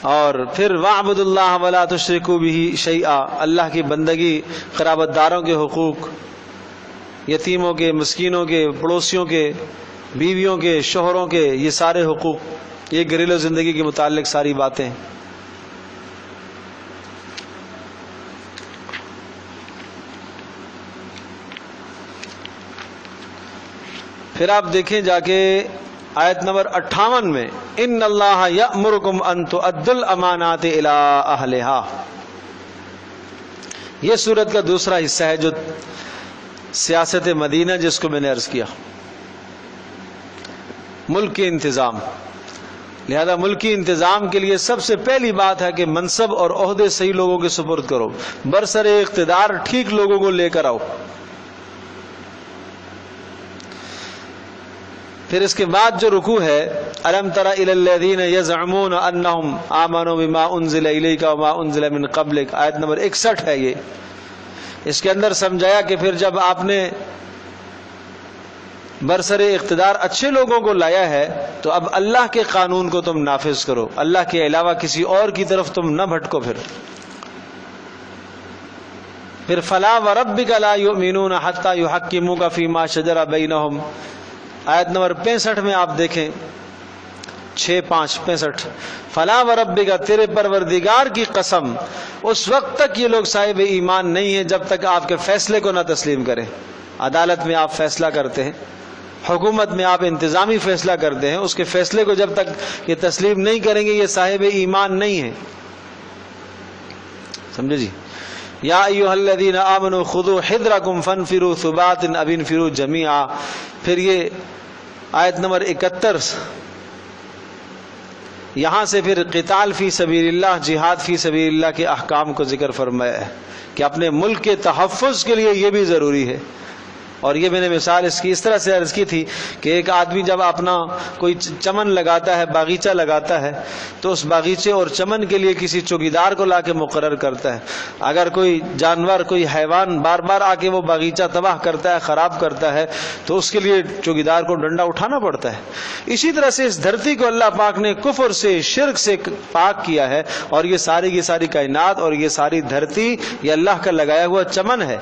اور پھر وَاعْبُدُوا اللَّهَ وَلَا تُشْرِكُوا بِهِ شَيْئًا، اللہ کی بندگی، قرابت داروں کے حقوق، یتیموں کے، مسکینوں کے، پڑوسیوں کے، بیویوں کے، شوہروں کے، یہ سارے حقوق، یہ گھریلو زندگی کے متعلق ساری باتیں. پھر آپ دیکھیں جا کے آیت نمبر 58 میں ان اللہ یأمرکم ان تؤدوا الامانات الی اہلہا. یہ سورت کا دوسرا حصہ ہے جو سیاست مدینہ، جس کو میں نے عرض کیا ملک کے انتظام. لہذا ملکی انتظام کے لیے سب سے پہلی بات ہے کہ منصب اور عہدے صحیح لوگوں کے سپرد کرو، برسر اقتدار ٹھیک لوگوں کو لے کر آؤ. پھر اس کے بعد جو رکوع ہے الم تر الی الذین یزعمون انہم آمنوا بما انزل الیک وما انزل من قبلک، آیت نمبر 61 ہے. یہ اس کے اندر سمجھایا کہ پھر جب آپ نے برسر اقتدار اچھے لوگوں کو لایا ہے تو اب اللہ کے قانون کو تم نافذ کرو، اللہ کے علاوہ کسی اور کی طرف تم نہ بھٹکو۔ پھر فلا وربک لا یؤمنون حتی یحکموک فیما شجر بینہم، آیت نمبر 65 میں آپ دیکھیں 65 فلا وربک، تیرے پروردگار کی قسم اس وقت تک یہ لوگ صاحب ایمان نہیں ہیں جب تک آپ کے فیصلے کو نہ تسلیم کریں۔ عدالت میں آپ فیصلہ کرتے ہیں، حکومت میں آپ انتظامی فیصلہ کرتے ہیں، اس کے فیصلے کو جب تک یہ تسلیم نہیں کریں گے یہ صاحب ایمان نہیں ہیں، سمجھے جی؟ یا ایھا الذین آمنوا خذوا حذرکم فانفروا ثبات اب انفروا جمیعا۔ پھر یہ آیت نمبر 71 یہاں سے پھر قتال فی سبیل اللہ، جہاد فی سبیل اللہ کے احکام کو ذکر فرمایا ہے کہ اپنے ملک کے تحفظ کے لیے یہ بھی ضروری ہے۔ اور یہ میں نے مثال اس طرح سے عرض کی تھی کہ ایک آدمی جب اپنا کوئی چمن لگاتا ہے، باغیچہ لگاتا ہے، تو اس باغیچے اور چمن کے لیے کسی چوکیدار کو لا کے مقرر کرتا ہے۔ اگر کوئی جانور، کوئی حیوان بار بار آ کے وہ باغیچہ تباہ کرتا ہے، خراب کرتا ہے، تو اس کے لیے چوکیدار کو ڈنڈا اٹھانا پڑتا ہے۔ اسی طرح سے اس دھرتی کو اللہ پاک نے کفر سے، شرک سے پاک کیا ہے، اور یہ ساری کی ساری کائنات اور یہ ساری دھرتی یہ اللہ کا لگایا ہوا چمن ہے۔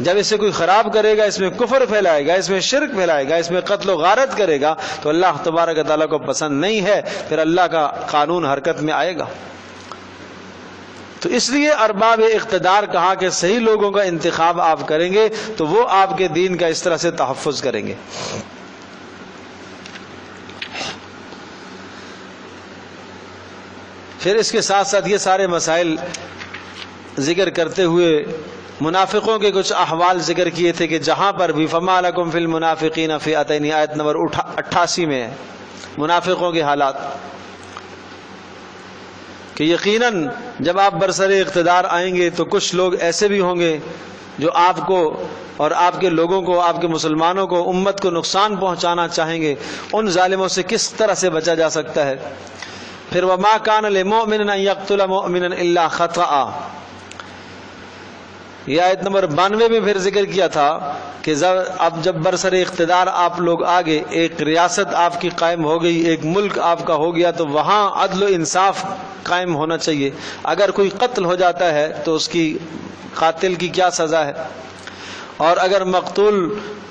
جب اسے کوئی خراب کرے گا، اس میں کفر پھیلائے گا، اس میں شرک پھیلائے گا، اس میں قتل و غارت کرے گا، تو اللہ تبارک و تعالیٰ کو پسند نہیں ہے، پھر اللہ کا قانون حرکت میں آئے گا۔ تو اس لیے ارباب اقتدار کہا کہ صحیح لوگوں کا انتخاب آپ کریں گے تو وہ آپ کے دین کا اس طرح سے تحفظ کریں گے۔ پھر اس کے ساتھ ساتھ یہ سارے مسائل ذکر کرتے ہوئے منافقوں کے کچھ احوال ذکر کیے تھے کہ جہاں پر بھی فما لکم فی المنافقین فئتین، آیت نمبر 88 میں ہے منافقوں کے حالات، کہ یقیناً جب آپ برسر اقتدار آئیں گے تو کچھ لوگ ایسے بھی ہوں گے جو آپ کو اور آپ کے لوگوں کو، آپ کے مسلمانوں کو، امت کو نقصان پہنچانا چاہیں گے۔ ان ظالموں سے کس طرح سے بچا جا سکتا ہے؟ پھر وما کان لمؤمن ان یقتل مؤمنا الا خطأ، یہ آیت نمبر 92 میں پھر ذکر کیا تھا کہ اب جب برسر اقتدار آپ لوگ آگے، ایک ریاست آپ کی قائم ہو گئی، ایک ملک آپ کا ہو گیا، تو وہاں عدل و انصاف قائم ہونا چاہیے۔ اگر کوئی قتل ہو جاتا ہے تو اس کی قاتل کی کیا سزا ہے، اور اگر مقتول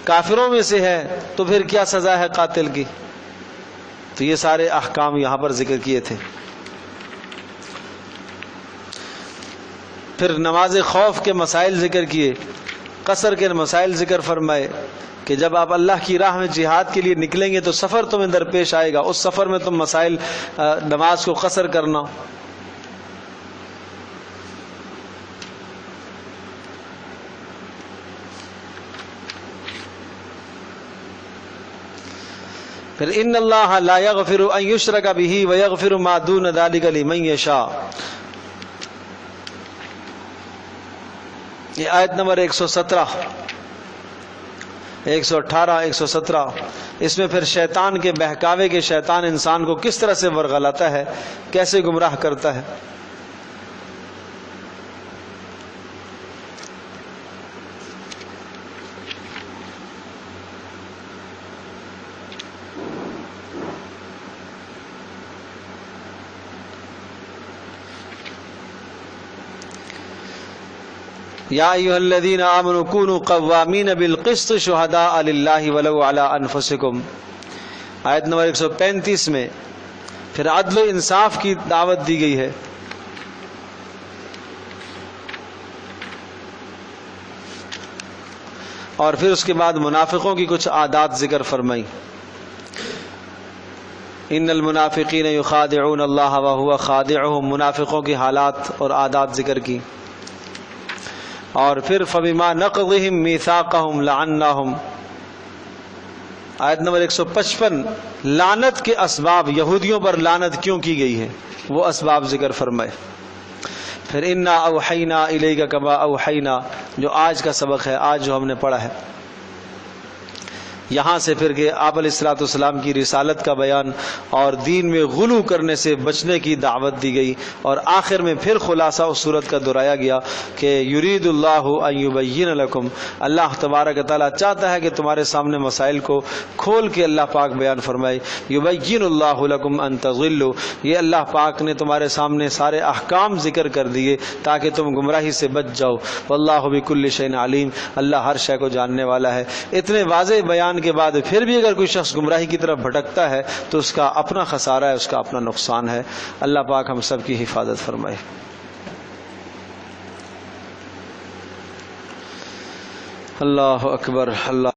کافروں میں سے ہے تو پھر کیا سزا ہے قاتل کی۔ تو یہ سارے احکام یہاں پر ذکر کیے تھے۔ پھر نماز خوف کے مسائل ذکر کیے، قصر کے مسائل ذکر فرمائے کہ جب آپ اللہ کی راہ میں جہاد کے لیے نکلیں گے تو سفر تمہیں درپیش آئے گا، اس سفر میں تم مسائل نماز کو قصر کرنا۔ پھر ان اللہ لا یغفر ان یشرک بہ ویغفر ما دون ذلک لمن یشاء، یہ آیت نمبر 117، 118، 117، اس میں پھر شیطان کے بہکاوے کے شیطان انسان کو کس طرح سے ورغلاتا ہے، کیسے گمراہ کرتا ہے۔ یا ایھا الذین آمنوا کونوا قوامین بالقسط شہداء للہ ولو علی انفسکم، آیت نمبر 135 میں پھر عدل و انصاف کی دعوت دی گئی ہے۔ اور پھر اس کے بعد منافقوں کی کچھ عادات ذکر فرمائی، ان المنافقین یخادعون اللہ وہو خادعهم، منافقوں کی حالات اور عادات ذکر کی۔ اور پھر فبما نقضهم میثاقهم لعناهم، آیت نمبر 155، لعنت کے اسباب، یہودیوں پر لعنت کیوں کی گئی ہے وہ اسباب ذکر فرمائے۔ پھر انا اوحینا الیک کما اوحینا، جو آج کا سبق ہے، آج جو ہم نے پڑھا ہے، یہاں سے پھر کہ آپ علیہ الصلوۃ والسلام کی رسالت کا بیان اور دین میں غلو کرنے سے بچنے کی دعوت دی گئی، اور آخر میں پھر خلاصہ اس صورت کا دہرایا گیا کہ یرید اللہ ان یبین لکم، اللہ تبارک تعالیٰ چاہتا ہے کہ تمہارے سامنے مسائل کو کھول کے اللہ پاک بیان فرمائے۔ یبین اللہ لکم ان تضلوا، یہ اللہ پاک نے تمہارے سامنے سارے احکام ذکر کر دیے تاکہ تم گمراہی سے بچ جاؤ۔ واللہ بکل شیء علیم، اللہ ہر شے کو جاننے والا ہے۔ اتنے واضح بیان کے بعد پھر بھی اگر کوئی شخص گمراہی کی طرف بھٹکتا ہے تو اس کا اپنا خسارہ ہے، اس کا اپنا نقصان ہے۔ اللہ پاک ہم سب کی حفاظت فرمائے۔ اللہ اکبر، اللہ